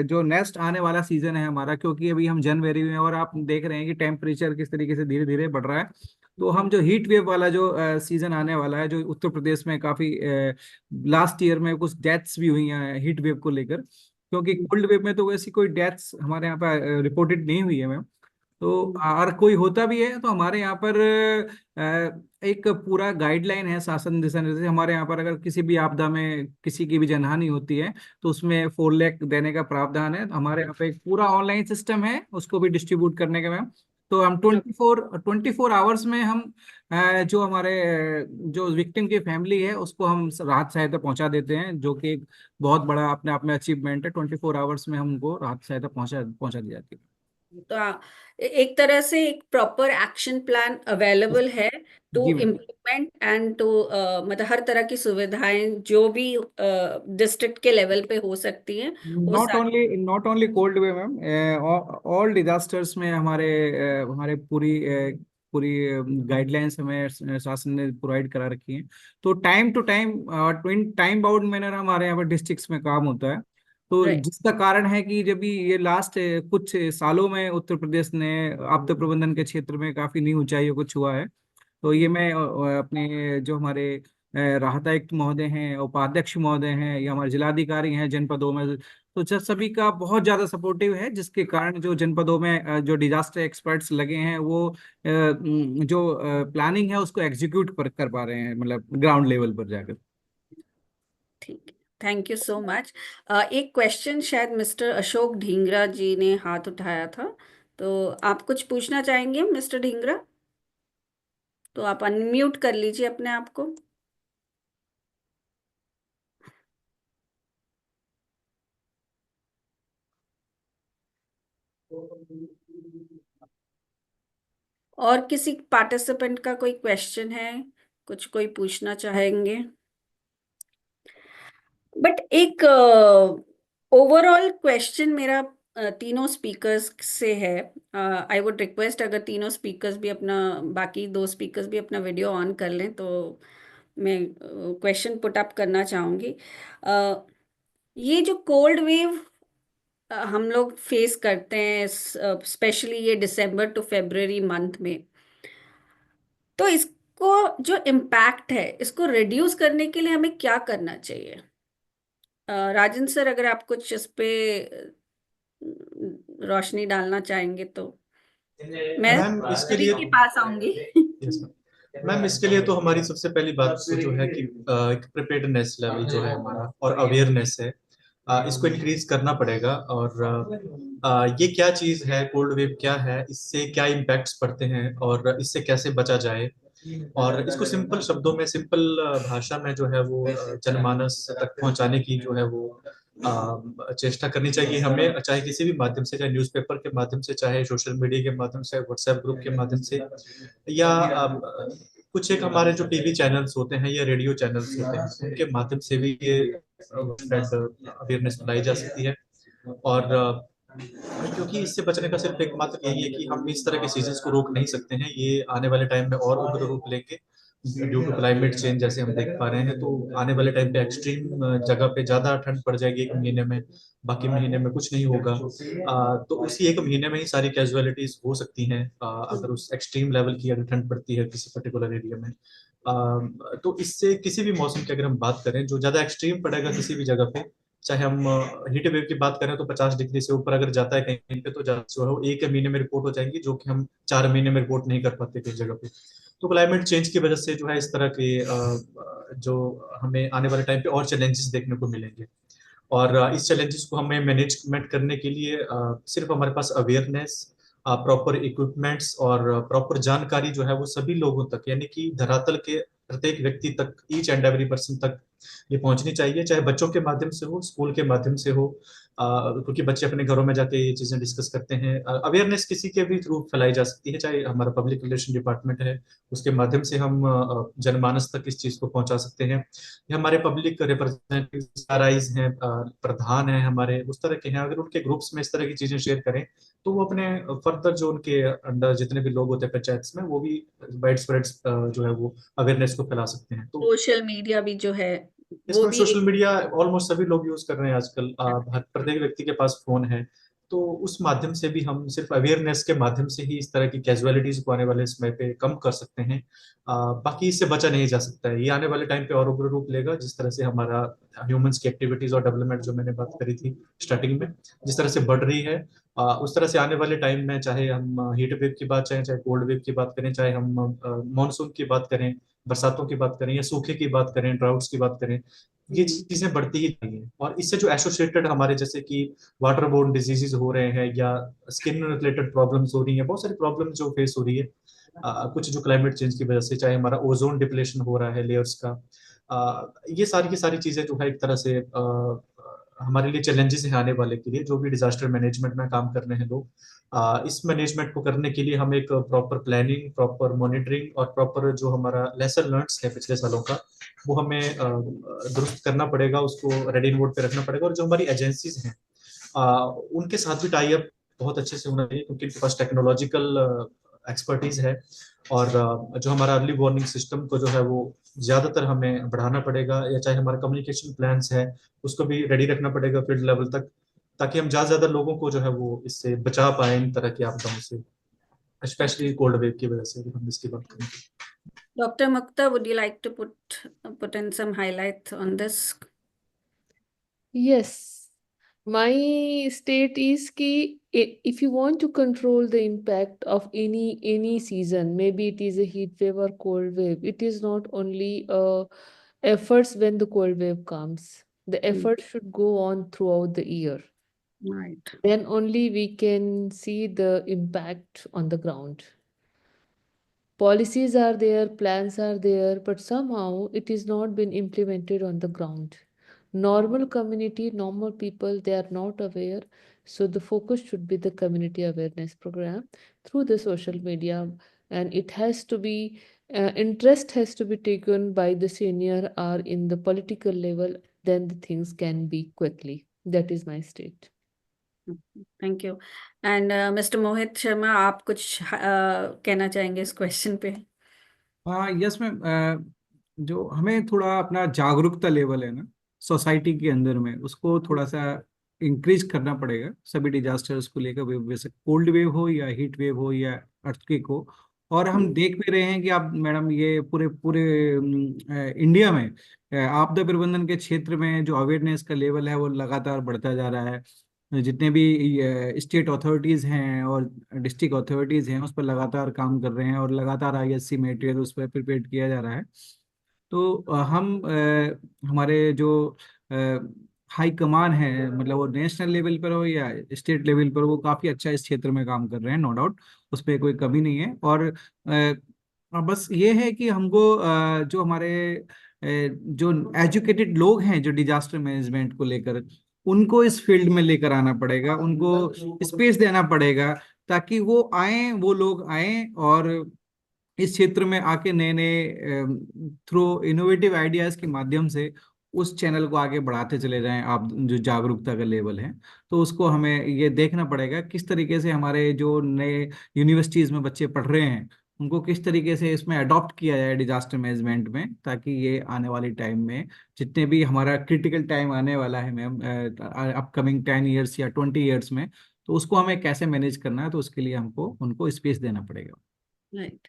जो नेक्स्ट आने वाला सीजन है हमारा, क्योंकि अभी हम जनवरी में और आप देख रहे हैं कि टेम्परेचर किस तरीके से धीरे धीरे बढ़ रहा है। तो हम जो हीट वेव वाला जो सीजन आने वाला है, जो उत्तर प्रदेश में काफी लास्ट ईयर में कुछ डेथ्स भी हुई हैं हीट वेव को लेकर, क्योंकि कोल्ड वेव में तो वैसी कोई डेथ्स हमारे यहाँ पर रिपोर्टेड नहीं हुई है मैम। तो अगर कोई होता भी है तो हमारे यहाँ पर एक पूरा गाइडलाइन है, शासन दिशा निर्देश। हमारे यहाँ पर अगर किसी भी आपदा में किसी की भी जनहानि होती है तो उसमें 4 लाख देने का प्रावधान है। तो हमारे यहाँ पे एक पूरा ऑनलाइन सिस्टम है उसको भी डिस्ट्रीब्यूट करने का मैम। तो हम 24 आवर्स में हम जो हमारे जो विक्टिम की फैमिली है उसको हम राहत सहायता पहुंचा देते हैं, जो कि एक बहुत बड़ा अपने आप में अचीवमेंट है। 24 आवर्स में हम उनको राहत सहायता पहुंचा दी जाती है। तो एक तरह से एक प्रॉपर एक्शन प्लान अवेलेबल है टू जी मैम। इम्प्लीमेंट एंड टू मतलब हर तरह की सुविधाएं जो भी डिस्ट्रिक्ट के लेवल पे हो सकती हैं वो not only cold wave ma'am, all disasters में हमारे पूरी गाइडलाइंस हमें शासन ने प्रोवाइड करा रखी हैं। तो time to time bound manner हमारे यहाँ पर डिस्ट्रिक्ट्स में काम होता है। तो राइट। जिसका कारण है कि जब भी ये लास्ट कुछ सालों में उत्तर प्रदेश ने आपदा प्रबंधन के क्षेत्र में काफी नई ऊंचाइयों को छुआ है। तो ये मैं अपने जो हमारे राहत आयुक्त महोदय हैं, उपाध्यक्ष महोदय हैं, या हमारे जिलाधिकारी हैं जनपदों में, तो जब सभी का बहुत ज्यादा सपोर्टिव है, जिसके कारण जो जनपदों में जो डिजास्टर एक्सपर्ट्स लगे हैं वो जो प्लानिंग है उसको एग्जीक्यूट कर पा रहे हैं, मतलब ग्राउंड लेवल पर जाकर। ठीक है, थैंक यू सो मच। एक क्वेश्चन शायद मिस्टर अशोक ढींगरा जी ने हाथ उठाया था, तो आप कुछ पूछना चाहेंगे मिस्टर ढींगरा? तो आप अनम्यूट कर लीजिए अपने आप को। और किसी पार्टिसिपेंट का कोई क्वेश्चन है, कुछ कोई पूछना चाहेंगे? बट एक ओवरऑल क्वेश्चन मेरा तीनों स्पीकर्स से है। आई वुड रिक्वेस्ट अगर तीनों स्पीकर्स भी अपना, बाकी 2 स्पीकर्स भी अपना वीडियो ऑन कर लें तो मैं क्वेश्चन पुट अप करना चाहूँगी। ये जो कोल्ड वेव हम लोग फेस करते हैं, स्पेशली ये दिसंबर टू फरवरी मंथ में, तो इसको जो इम्पैक्ट है इसको रिड्यूस करने के लिए हमें क्या करना चाहिए? राजन सर, अगर आप कुछ इस पे रोशनी डालना चाहेंगे तो मैं मैम इसके सभी लिए के पास आऊंगी। मैम इसके लिए तो हमारी सबसे पहली बात तो जो है कि एक प्रिपेयर्डनेस लेवल जो है हमारा और अवेयरनेस है, इसको इंक्रीज करना पड़ेगा। और ये क्या चीज है, कोल्ड वेव क्या है, इससे क्या इम्पैक्ट्स पड़ते हैं और इससे कैसे बचा जाए, और इसको सिंपल शब्दों में, सिंपल भाषा में जो है वो जनमानस तक पहुंचाने की जो है वो चेष्टा करनी चाहिए हमें, चाहे किसी भी माध्यम से, चाहे न्यूज़पेपर के माध्यम से, चाहे सोशल मीडिया के माध्यम से, व्हाट्सएप ग्रुप के माध्यम से, या कुछ एक हमारे जो टीवी चैनल्स होते हैं या रेडियो चैनल्स होते हैं उनके माध्यम से भी ये अवेयरनेस बनाई जा सकती है। और क्योंकि इससे बचने का सिर्फ एकमात्र यही है कि हम इस तरह के सीजन्स को रोक नहीं सकते हैं, ये आने वाले टाइम में और उग्र रूप लेंगे ड्यू टू क्लाइमेट चेंज, जैसे हम देख पा रहे हैं। तो आने वाले टाइम पे एक्सट्रीम जगह पे ज्यादा ठंड पड़ जाएगी 1 महीने में, बाकी महीने में कुछ नहीं होगा। तो उसी 1 महीने में ही सारी कैजुअलिटीज हो सकती हैं अगर उस एक्सट्रीम लेवल की अगर ठंड पड़ती है किसी पर्टिकुलर एरिया में। तो इससे किसी भी मौसम की अगर हम बात करें जो ज्यादा एक्सट्रीम पड़ेगा किसी भी जगह पे, चाहे हम हीट वेव की बात करें तो 50 डिग्री से ऊपर अगर जाता है कहीं पे, तो जो है वो 1 महीने में रिपोर्ट हो जाएंगी, जो कि हम 4 महीने में रिपोर्ट नहीं कर पाते किस जगह पे। तो क्लाइमेट चेंज की वजह से जो है इस तरह के जो हमें आने वाले टाइम पे और चैलेंजेस देखने को मिलेंगे। और इस चैलेंजेस को हमें मैनेजमेंट करने के लिए सिर्फ हमारे पास अवेयरनेस, प्रॉपर इक्विपमेंट्स और प्रॉपर जानकारी जो है वो सभी लोगों तक, यानी कि धरातल के प्रत्येक व्यक्ति तक, ईच एंड एवरी पर्सन तक ये पहुंचनी चाहिए, चाहे बच्चों के माध्यम से हो, स्कूल के माध्यम से हो, क्योंकि बच्चे अपने घरों में जाके ये चीजें डिस्कस करते हैं। अवेयरनेस किसी के भी थ्रू फैलाई जा सकती है, चाहे हमारा पब्लिक रिलेशन डिपार्टमेंट है उसके माध्यम से हम जनमानस तक इस चीज को पहुंचा सकते हैं, या हमारे पब्लिक रिप्रेजेंटेटिव आरआईज हैं, प्रधान हैं हमारे, उस तरह के हैं, अगर उनके ग्रुप्स में इस तरह की चीजें शेयर करें तो वो अपने फर्दर जो उनके अंडर जितने भी लोग होते हैं पंचायत में, वो भी वाइड स्प्रेड जो है वो अवेयरनेस को फैला सकते हैं। तो सोशल मीडिया भी जो है वो इसमें भी सोशल मीडिया ऑलमोस्ट सभी लोग यूज कर रहे हैं आजकल, हर प्रत्येक व्यक्ति के पास फोन है, तो उस माध्यम से भी हम सिर्फ अवेयरनेस के माध्यम से ही इस तरह की कैजुअलिटीज को आने वाले समय पे कम कर सकते हैं। बाकी इससे बचा नहीं जा सकता है, ये आने वाले टाइम पे और उग्र रूप लेगा, जिस तरह से हमारा ह्यूमंस की एक्टिविटीज और डेवलपमेंट जो मैंने बात करी थी स्टार्टिंग में, जिस तरह से बढ़ रही है, उस तरह से आने वाले टाइम में चाहे हम हीट वेव की बात चाहे कोल्ड वेव की बात करें, चाहे हम मानसून की बात करें, बरसातों की बात करें, या सूखे की बात करें, ड्राउट्स की बात करें, ये चीजें बढ़ती ही जाएंगी। और इससे जो एसोसिएटेड हमारे जैसे कि वाटर बोर्न डिजीजेज हो रहे हैं, या स्किन रिलेटेड प्रॉब्लम्स हो रही हैं, बहुत सारी प्रॉब्लम जो फेस हो रही है कुछ जो क्लाइमेट चेंज की वजह से, चाहे हमारा ओजोन डिप्लेशन हो रहा है लेयर्स का, ये सारी की सारी चीजें जो है एक तरह से हमारे लिए चैलेंजेस हैं आने वाले के लिए, जो भी डिजास्टर मैनेजमेंट में काम कर रहे हैं लोग। इस मैनेजमेंट को करने के लिए हम एक प्रॉपर प्लानिंग, प्रॉपर मॉनिटरिंग और प्रॉपर जो हमारा लेसन लर्न्स है पिछले सालों का, वो हमें दुरुस्त करना पड़ेगा, उसको रेडी नोट पे रखना पड़ेगा। और जो हमारी एजेंसीज हैं उनके साथ भी टाई अप बहुत अच्छे से होना चाहिए, क्योंकि इनके पास टेक्नोलॉजिकल एक्सपर्टीज है, और जो हमारा अर्ली वार्निंग सिस्टम को जो है वो ज्यादातर हमें बढ़ाना पड़ेगा, या चाहे हमारा कम्युनिकेशन प्लान्स है उसको भी रेडी रखना पड़ेगा फील्ड लेवल तक, ताकि हम ज्यादा से ज्यादा लोगों को जो है वो इससे बचा पाए इन तरह की आपदाओं से, स्पेशली कोल्ड वेव की वजह से अगर हम इसकी बात करें। Dr. Mukta, would you like to put in some highlights on this? Yes, my state is ki if you want to control the impact of any season, maybe it is a heat wave or cold wave, it is not only efforts when the cold wave comes. The effort should go on throughout the year. Right. Then only we can see the impact on the ground. Policies are there, plans are there, but somehow it is not been implemented on the ground. Normal community, normal people, they are not aware. So the focus should be the community awareness program through the social media, and it has to be interest has to be taken by the senior or in the political level. Then the things can be quickly. That is my state. Thank you. And mister Mohit Sharma, आप कुछ कहना चाहेंगे इस question पे? Yes ma'am, जो हमें थोड़ा अपना जागरूकता लेवल है ना सोसाइटी के अंदर में, उसको थोड़ा सा इंक्रीज करना पड़ेगा सभी डिजास्टर्स को लेकर, वैसे कोल्ड वेव हो या हीट वेव हो या अर्थक्वेक हो। और हम देख भी रहे हैं कि आप मैडम ये पूरे पूरे इंडिया में आपदा प्रबंधन के क्षेत्र में जो अवेयरनेस का लेवल है वो लगातार बढ़ता जा रहा है। जितने भी स्टेट अथॉरिटीज़ हैं और डिस्ट्रिक्ट अथॉरिटीज़ हैं उस पर लगातार काम कर रहे हैं, और लगातार आईएससी मटेरियल उस पर प्रिपेयर किया जा रहा है। तो हमारे जो हाई कमान है, मतलब वो नेशनल लेवल पर हो या स्टेट लेवल पर, वो काफ़ी अच्छा इस क्षेत्र में काम कर रहे हैं, नो डाउट, उस पर कोई कमी नहीं है। और बस ये है कि हमको जो हमारे जो एजुकेटेड लोग हैं जो डिजास्टर मैनेजमेंट को लेकर, उनको इस फील्ड में लेकर आना पड़ेगा, उनको स्पेस देना पड़ेगा, ताकि वो आए, वो लोग आए और इस क्षेत्र में आके नए नए थ्रू इनोवेटिव आइडियाज के माध्यम से उस चैनल को आगे बढ़ाते चले जाएं। आप जो जागरूकता का लेवल है, तो उसको हमें ये देखना पड़ेगा किस तरीके से हमारे जो नए यूनिवर्सिटीज में बच्चे पढ़ रहे हैं उनको किस तरीके से इसमें अडॉप्ट किया जाए डिजास्टर मैनेजमेंट में, ताकि ये आने वाली टाइम में जितने भी हमारा क्रिटिकल टाइम आने वाला है मैम, अपकमिंग 10 ईयर्स या 20 ईयर्स में, तो उसको हमें कैसे मैनेज करना है, तो उसके लिए हमको उनको स्पेस देना पड़ेगा। Right,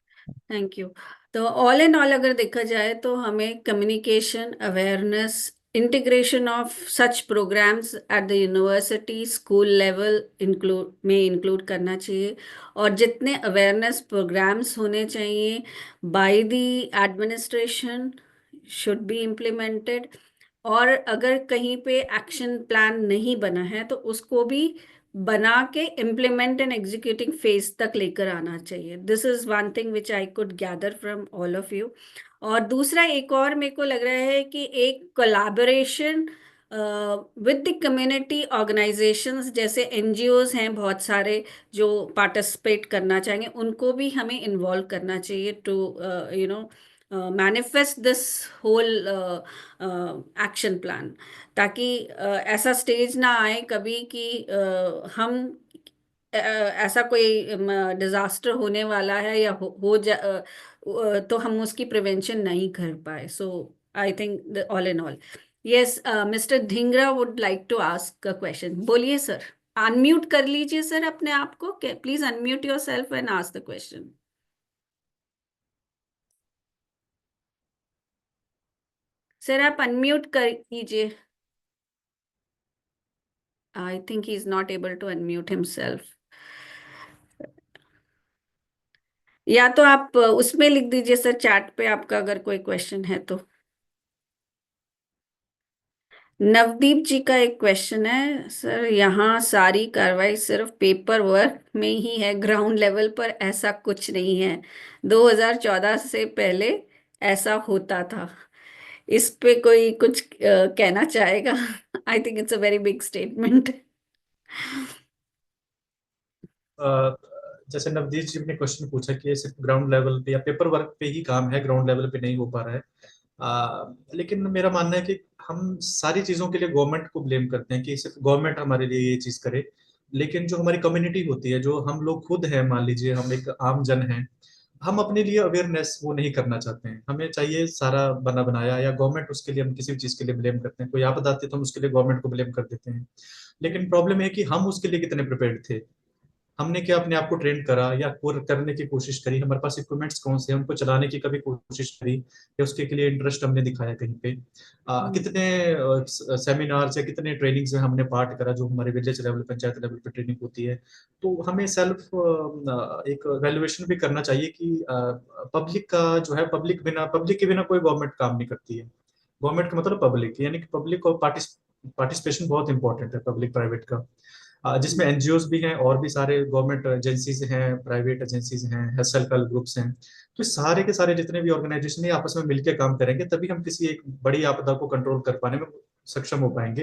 thank you. तो ऑल इन ऑल अगर देखा जाए तो हमें communication, awareness, integration of such programmes at the university school level include करना चाहिए, और जितने अवेयरनेस प्रोग्राम्स होने चाहिए by the administration should be implemented. और अगर कहीं पे एक्शन प्लान नहीं बना है तो उसको भी बना के इम्प्लीमेंट एंड एग्जीक्यूटिंग फेज तक लेकर आना चाहिए. This is one thing which I could gather from all of you. और दूसरा एक और मेरे को लग रहा है कि एक collaboration with the community organisations, जैसे एनजीओज हैं बहुत सारे जो पार्टिसिपेट करना चाहेंगे, उनको भी हमें इन्वॉल्व करना चाहिए to you know manifest this whole action plan. ताकि ऐसा स्टेज ना आए कभी कि हम ऐसा कोई डिजास्टर होने वाला है या तो हम उसकी प्रिवेंशन नहीं कर पाए. So I think all in all. Yes, mister Dhingra would like to ask a question. बोलिए सर. अनम्यूट कर लीजिए सर अपने आप को. Please unmute yourself and ask the question. Sir आप अनम्यूट कर कीजिए. I think he's not able to unmute himself. या तो आप उसमें लिख दीजिए सर, चैट पे, आपका अगर कोई क्वेश्चन है तो. नवदीप जी का एक क्वेश्चन है सर. यहाँ सारी कार्रवाई सिर्फ पेपर वर्क में ही है, ग्राउंड लेवल पर ऐसा कुछ नहीं है. 2014 से पहले ऐसा होता था. इस पे कोई कुछ कहना चाहेगा? I think it's a very big statement. जैसे नवदीप जी ने क्वेश्चन पूछा कि ये सिर्फ ग्राउंड लेवल पे या पेपर वर्क पे ही काम है, ग्राउंड लेवल पे नहीं हो पा रहा है. लेकिन मेरा मानना है कि हम सारी चीजों के लिए गवर्नमेंट को ब्लेम करते हैं कि सिर्फ गवर्नमेंट हमारे लिए ये चीज करे. लेकिन जो हमारी कम्युनिटी होती है, जो हम लोग खुद हैं, मान लीजिए हम एक आम जन हैं, हम अपने लिए अवेयरनेस वो नहीं करना चाहते हैं. हमें चाहिए सारा बना बनाया, या गवर्नमेंट उसके लिए हम किसी भी चीज के लिए ब्लेम करते हैं. कोई आपदा आती है तो हम उसके लिए गवर्नमेंट को ब्लेम कर देते हैं. लेकिन प्रॉब्लम है कि हम उसके लिए कितने प्रिपेयर्ड थे. हमने क्या अपने आप को ट्रेन करा या करने की कोशिश करी? हमारे पास इक्विपमेंट्स कौन से, हमको चलाने की कभी कोशिश करी या उसके लिए इंटरेस्ट हमने दिखाया कहीं पे? कितने सेमिनार्स या कितने ट्रेनिंग्स में हमने पार्ट करा, जो हमारे विलेज लेवल, पंचायत लेवल पे ट्रेनिंग होती है. तो हमें सेल्फ एक वैल्यूएशन भी करना चाहिए कि पब्लिक का जो है, पब्लिक के बिना कोई गवर्नमेंट काम नहीं करती है. गवर्नमेंट का मतलब पब्लिक, यानी कि पब्लिक और पार्टिसिपेशन बहुत इंपॉर्टेंट है पब्लिक प्राइवेट का. जिसमें एनजीओज भी हैं और भी सारे गवर्नमेंट एजेंसीज हैं, प्राइवेट एजेंसीज हैं, सेल्फ हेल्प ग्रुप्स हैं. तो सारे के सारे जितने भी ऑर्गेनाइजेशन है आपस में मिलकर काम करेंगे, तभी हम किसी एक बड़ी आपदा को कंट्रोल कर पाने में सक्षम हो पाएंगे.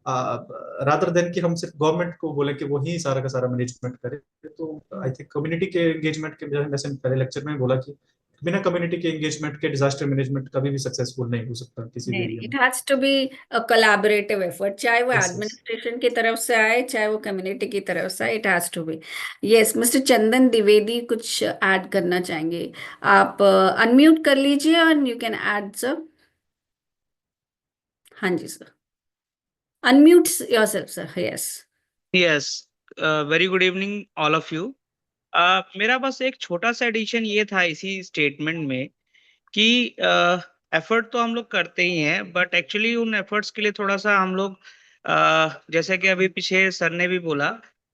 रादर देन कि हम सिर्फ गवर्नमेंट को बोले कि वो ही सारा का सारा मैनेजमेंट करे. तो आई थिंक कम्युनिटी के एंगेजमेंट के, जैसे पहले लेक्चर में बोला कि बिना कम्युनिटी के एंगेजमेंट के डिजास्टर मैनेजमेंट कभी भी सक्सेसफुल नहीं हो सकता किसी भी एरिया इट में. Has to be a collaborative effort, चाहे वो यस, यस. एडमिनिस्ट्रेशन की तरफ से आए, चाहे वो कम्युनिटी की तरफ से आए. It has to be. Yes, mister Chandan Dwivedi कुछ ऐड करना चाहेंगे. आप अनम्यूट कर लीजिए और यू कैन ऐड सर. हाँ जी sir. Unmute yourself sir. Yes. Yes. Very good evening all of you. मेरा बस एक छोटा सा एडिशन ये था इसी स्टेटमेंट में कि एफर्ट तो हम लोग करते ही हैं, बट एक्चुअली उन एफर्ट्स के लिए थोड़ा सा हम लोग जैसे कि अभी पीछे सर ने भी बोला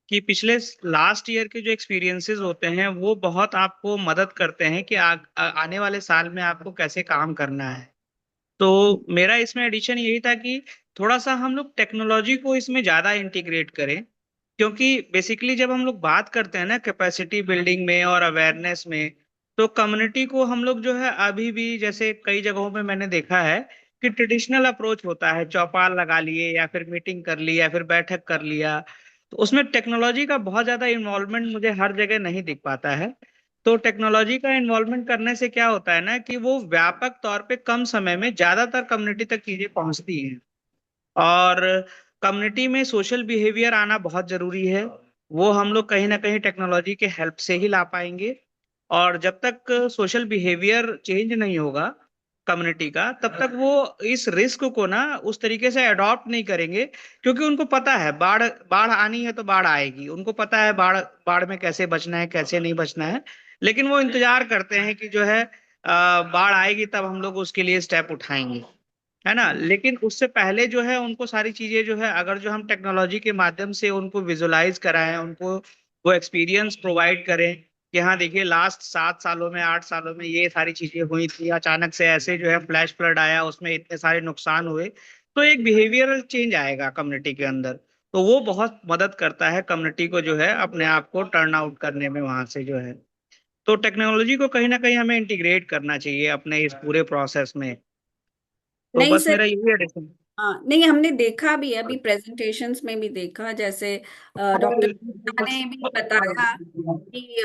कि पिछले लास्ट ईयर के जो एक्सपीरियंसेस होते हैं वो बहुत आपको मदद करते हैं कि आने वाले साल में आपको कैसे काम करना है. तो मेरा इसमें एडिशन यही था कि थोड़ा सा हम लोग टेक्नोलॉजी को इसमें ज्यादा इंटीग्रेट करें, क्योंकि बेसिकली जब हम लोग बात करते हैं ना कैपेसिटी बिल्डिंग में और अवेयरनेस में, तो कम्युनिटी को हम लोग जो है अभी भी, जैसे कई जगहों पे मैंने देखा है कि ट्रेडिशनल अप्रोच होता है, चौपाल लगा लिए या फिर मीटिंग कर ली या फिर बैठक कर लिया, तो उसमें टेक्नोलॉजी का बहुत ज्यादा इन्वॉल्वमेंट मुझे हर जगह नहीं दिख पाता है. तो टेक्नोलॉजी का इन्वॉल्वमेंट करने से क्या होता है ना कि वो व्यापक तौर पे कम समय में ज्यादातर कम्युनिटी तक चीजें पहुंचती हैं. और कम्युनिटी में सोशल बिहेवियर आना बहुत जरूरी है. वो हम लोग कहीं ना कहीं टेक्नोलॉजी के हेल्प से ही ला पाएंगे. और जब तक सोशल बिहेवियर चेंज नहीं होगा कम्युनिटी का, तब तक वो इस रिस्क को ना उस तरीके से अडॉप्ट नहीं करेंगे, क्योंकि उनको पता है बाढ़ बाढ़ आनी है तो बाढ़ आएगी, उनको पता है बाढ़ बाढ़ में कैसे बचना है कैसे नहीं बचना है. लेकिन वो इंतजार करते हैं कि जो है बाढ़ आएगी तब हम लोग उसके लिए स्टेप उठाएंगे, है ना. लेकिन उससे पहले जो है उनको सारी चीजें जो है, अगर जो हम टेक्नोलॉजी के माध्यम से उनको विजुलाइज कराएं, उनको वो एक्सपीरियंस प्रोवाइड करें कि हाँ देखिए लास्ट 7 सालों में 8 सालों में ये सारी चीजें हुई थी, अचानक से ऐसे जो है फ्लैश फ्लड आया, उसमें इतने सारे नुकसान हुए, तो एक बिहेवियरल चेंज आएगा कम्युनिटी के अंदर. तो वो बहुत मदद करता है कम्युनिटी को जो है अपने आप को टर्न आउट करने में वहां से जो है। तो टेक्नोलॉजी को कहीं ना कहीं हमें इंटीग्रेट करना चाहिए अपने इस पूरे प्रोसेस में। तो नहीं बस सर, मेरा यही एडिशन। हाँ नहीं, हमने देखा भी अभी प्रेजेंटेशंस में भी देखा, जैसे डॉक्टर ने भी बताया कि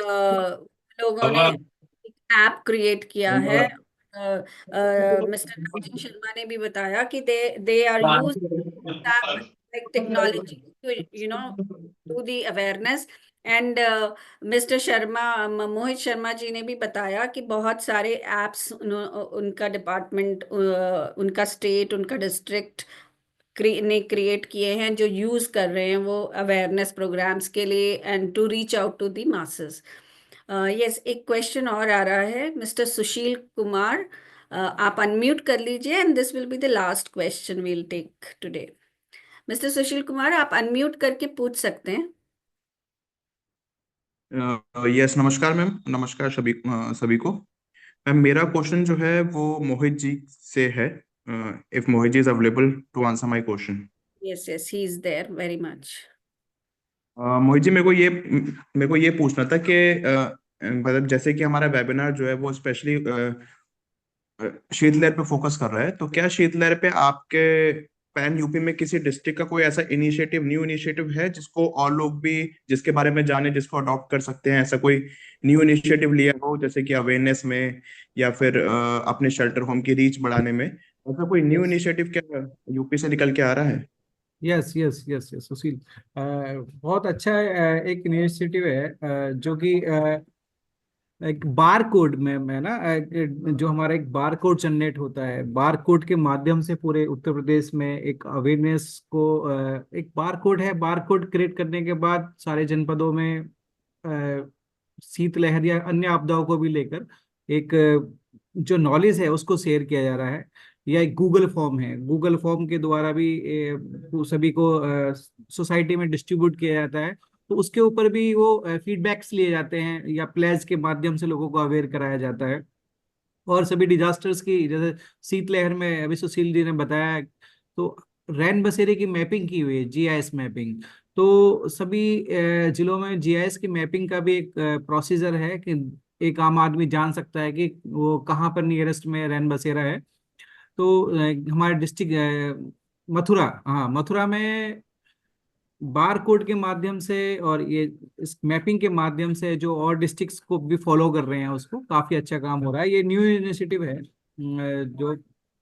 लोगों ने एक ऐप क्रिएट किया है। मिस्टर राजन शर्मा ने भी बताया कि they are use app like technology to to the awareness. And mister Sharma, Mohit Sharma ji ने भी बताया कि बहुत सारे एप्स उनका डिपार्टमेंट, उनका स्टेट, उनका डिस्ट्रिक्ट ने क्रिएट किए हैं, जो यूज कर रहे हैं वो अवेयरनेस प्रोग्राम्स के लिए and to reach out to the masses. Yes, एक क्वेश्चन और आ रहा है मिस्टर सुशील कुमार। आप अनम्यूट कर लीजिए and this will be the last question we'll take today. Mister Sushil Kumar, आप अनम्यूट करके पूछ सकते हैं। यस, नमस्कार मैम, नमस्कार सभी को। मैम, मेरा क्वेश्चन जो है वो मोहित जी से है। If Mohit ji is available to answer my question. Yes yes, he is there, very much. Mohit ji, मेरे को ये पूछना था कि मतलब जैसे कि हमारा वेबिनार जो है वो स्पेशली शीतलहर पे फोकस कर रहा है, तो क्या शीतलहर पे आपके पैन यूपी में किसी डिस्ट्रिक्ट का कोई ऐसा इनिशिएटिव, न्यू इनिशिएटिव है जिसको और लोग भी जिसके बारे में जाने, जिसको अडॉप्ट कर सकते हैं? ऐसा कोई न्यू इनिशिएटिव लिया हो, जैसे कि अवेयरनेस में या फिर अपने शेल्टर होम की रीच बढ़ाने में? ऐसा कोई न्यू इनिशिएटिव क्या यूपी से निकल के आ रहा है? यस यस यस यस सुशील, बहुत अच्छा एक इनिशिएटिव है, जो कि एक बार कोड में ना, जो हमारा एक बार कोड जनरेट होता है, बार कोड के माध्यम से पूरे उत्तर प्रदेश में एक अवेयरनेस को, एक बार कोड है, बार कोड क्रिएट करने के बाद सारे जनपदों में शीतलहर या अन्य आपदाओं को भी लेकर एक जो नॉलेज है उसको शेयर किया जा रहा है। या एक गूगल फॉर्म है, गूगल फॉर्म के द्वारा भी सभी को सोसाइटी में डिस्ट्रीब्यूट किया जाता है। तो उसके ऊपर भी वो फीडबैक्स लिए जाते हैं या प्लेज के माध्यम से लोगों को अवेयर कराया जाता है। और सभी डिजास्टर्स की, जैसे शीतलहर में अभी सुशील जी ने बताया, तो रैन बसेरे की मैपिंग की हुई है, जीआईएस मैपिंग। तो सभी जिलों में जीआईएस की मैपिंग का भी एक प्रोसीजर है कि एक आम आदमी जान सकता है कि वो कहाँ पर नियरेस्ट में रैन बसेरा है। तो हमारे डिस्ट्रिक्ट मथुरा, हाँ मथुरा में बार कोड के माध्यम से और ये इस मैपिंग के माध्यम से जो और डिस्ट्रिक्ट्स को भी फॉलो कर रहे हैं, उसको काफी अच्छा काम हो रहा है। ये न्यू इनिशिएटिव है जो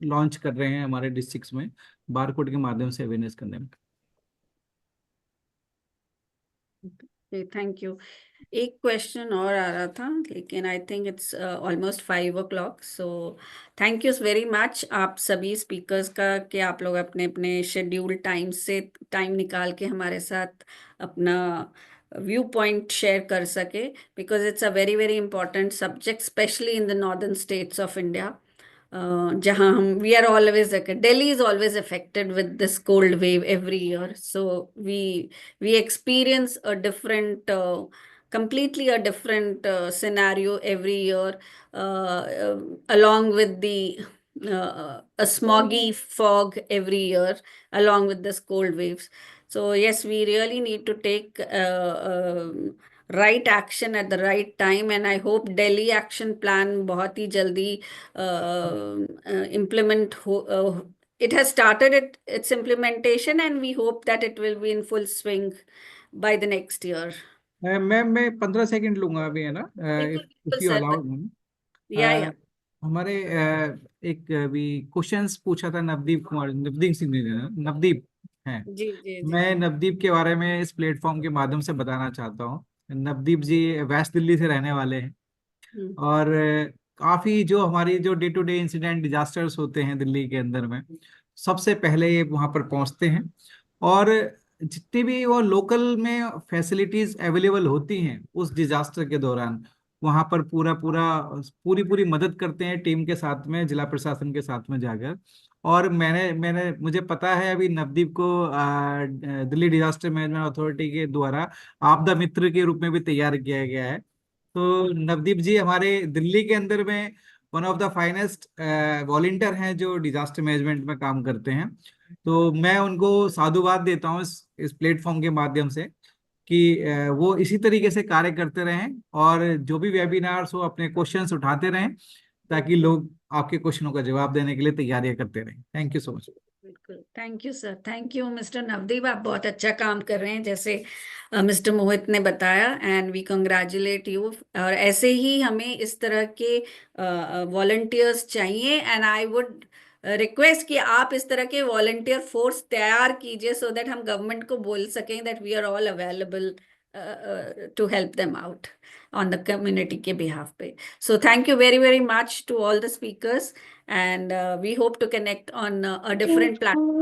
लॉन्च कर रहे हैं हमारे डिस्ट्रिक्ट्स में, बार कोड के माध्यम से अवेयरनेस करने में। Thank you. एक क्वेश्चन और आ रहा था, लेकिन I think it's almost 5 o'clock, so thank you very much आप सभी स्पीकर्स का कि आप लोग अपने अपने शेड्यूल टाइम से टाइम निकाल के हमारे साथ अपना व्यू पॉइंट शेयर कर सके, because it's a very very important subject, specially in the northern states of India, जहाँ हम we are always, Delhi is always affected with this cold wave every year, so we experience a different completely a different scenario every year, along with the a smoggy fog every year, along with this cold waves. So yes, we really need to take right action at the right time, and I hope Delhi action plan बहुत ही जल्दी implement हो, it has started its implementation, and we hope that it will be in full swing by the next year. मैं 15 second लूंगा अभी, है ना, बिल्कुल बिल्कुल इफ यू सर, अलाउ। या हमारे एक अभी क्वेश्चंस पूछा था नवदीप कुमार, नवदीप सिंह ने, नवदीप हैं। जी जी जी मैं नवदीप के बारे में इस प्लेटफॉर्म के माध्यम से बताना चाहता हूँ। नवदीप जी वेस्ट दिल्ली से रहने वाले हैं, हम्म, और काफी जो हमारी जो day to day incident disasters होते हैं दिल्ली के अंदर में, सबसे पहले ये वहां पर पहुंचते हैं। और जितनी भी वो लोकल में फैसिलिटीज अवेलेबल होती हैं उस डिजास्टर के दौरान, वहां पर पूरी पूरी मदद करते हैं टीम के साथ में, जिला प्रशासन के साथ में जाकर। और मैंने मैंने मुझे पता है अभी नवदीप को दिल्ली डिजास्टर मैनेजमेंट अथॉरिटी के द्वारा आपदा मित्र के रूप में भी तैयार किया गया है। तो नवदीप जी हमारे दिल्ली के अंदर में one of the finest volunteer हैं जो डिजास्टर मैनेजमेंट में काम करते हैं। तो मैं उनको साधुवाद देता हूँ इस प्लेटफॉर्म के माध्यम से कि वो इसी तरीके से कार्य करते रहें और जो भी वेबिनार्स हो अपने क्वेश्चंस उठाते रहें ताकि लोग आपके क्वेश्चनों का जवाब देने के लिए तैयारियां करते रहें। Thank you so much. बिल्कुल, thank you sir, thank you mister Navdeep, आप बहुत अच्छा काम कर रहे हैं जैसे मिस्टर मोहित ने बताया, एंड वी कंग्रेचुलेट यू। और ऐसे ही हमें इस तरह के वॉलंटियर्स चाहिए, एंड आई वुड रिक्वेस्ट कि आप इस तरह के वॉलंटियर फोर्स तैयार कीजिए सो दैट हम गवर्नमेंट को बोल सकें that we are all available to help them out on the community के behalf पे. So thank you very, very much to all the speakers, and we hope to connect on a different platform.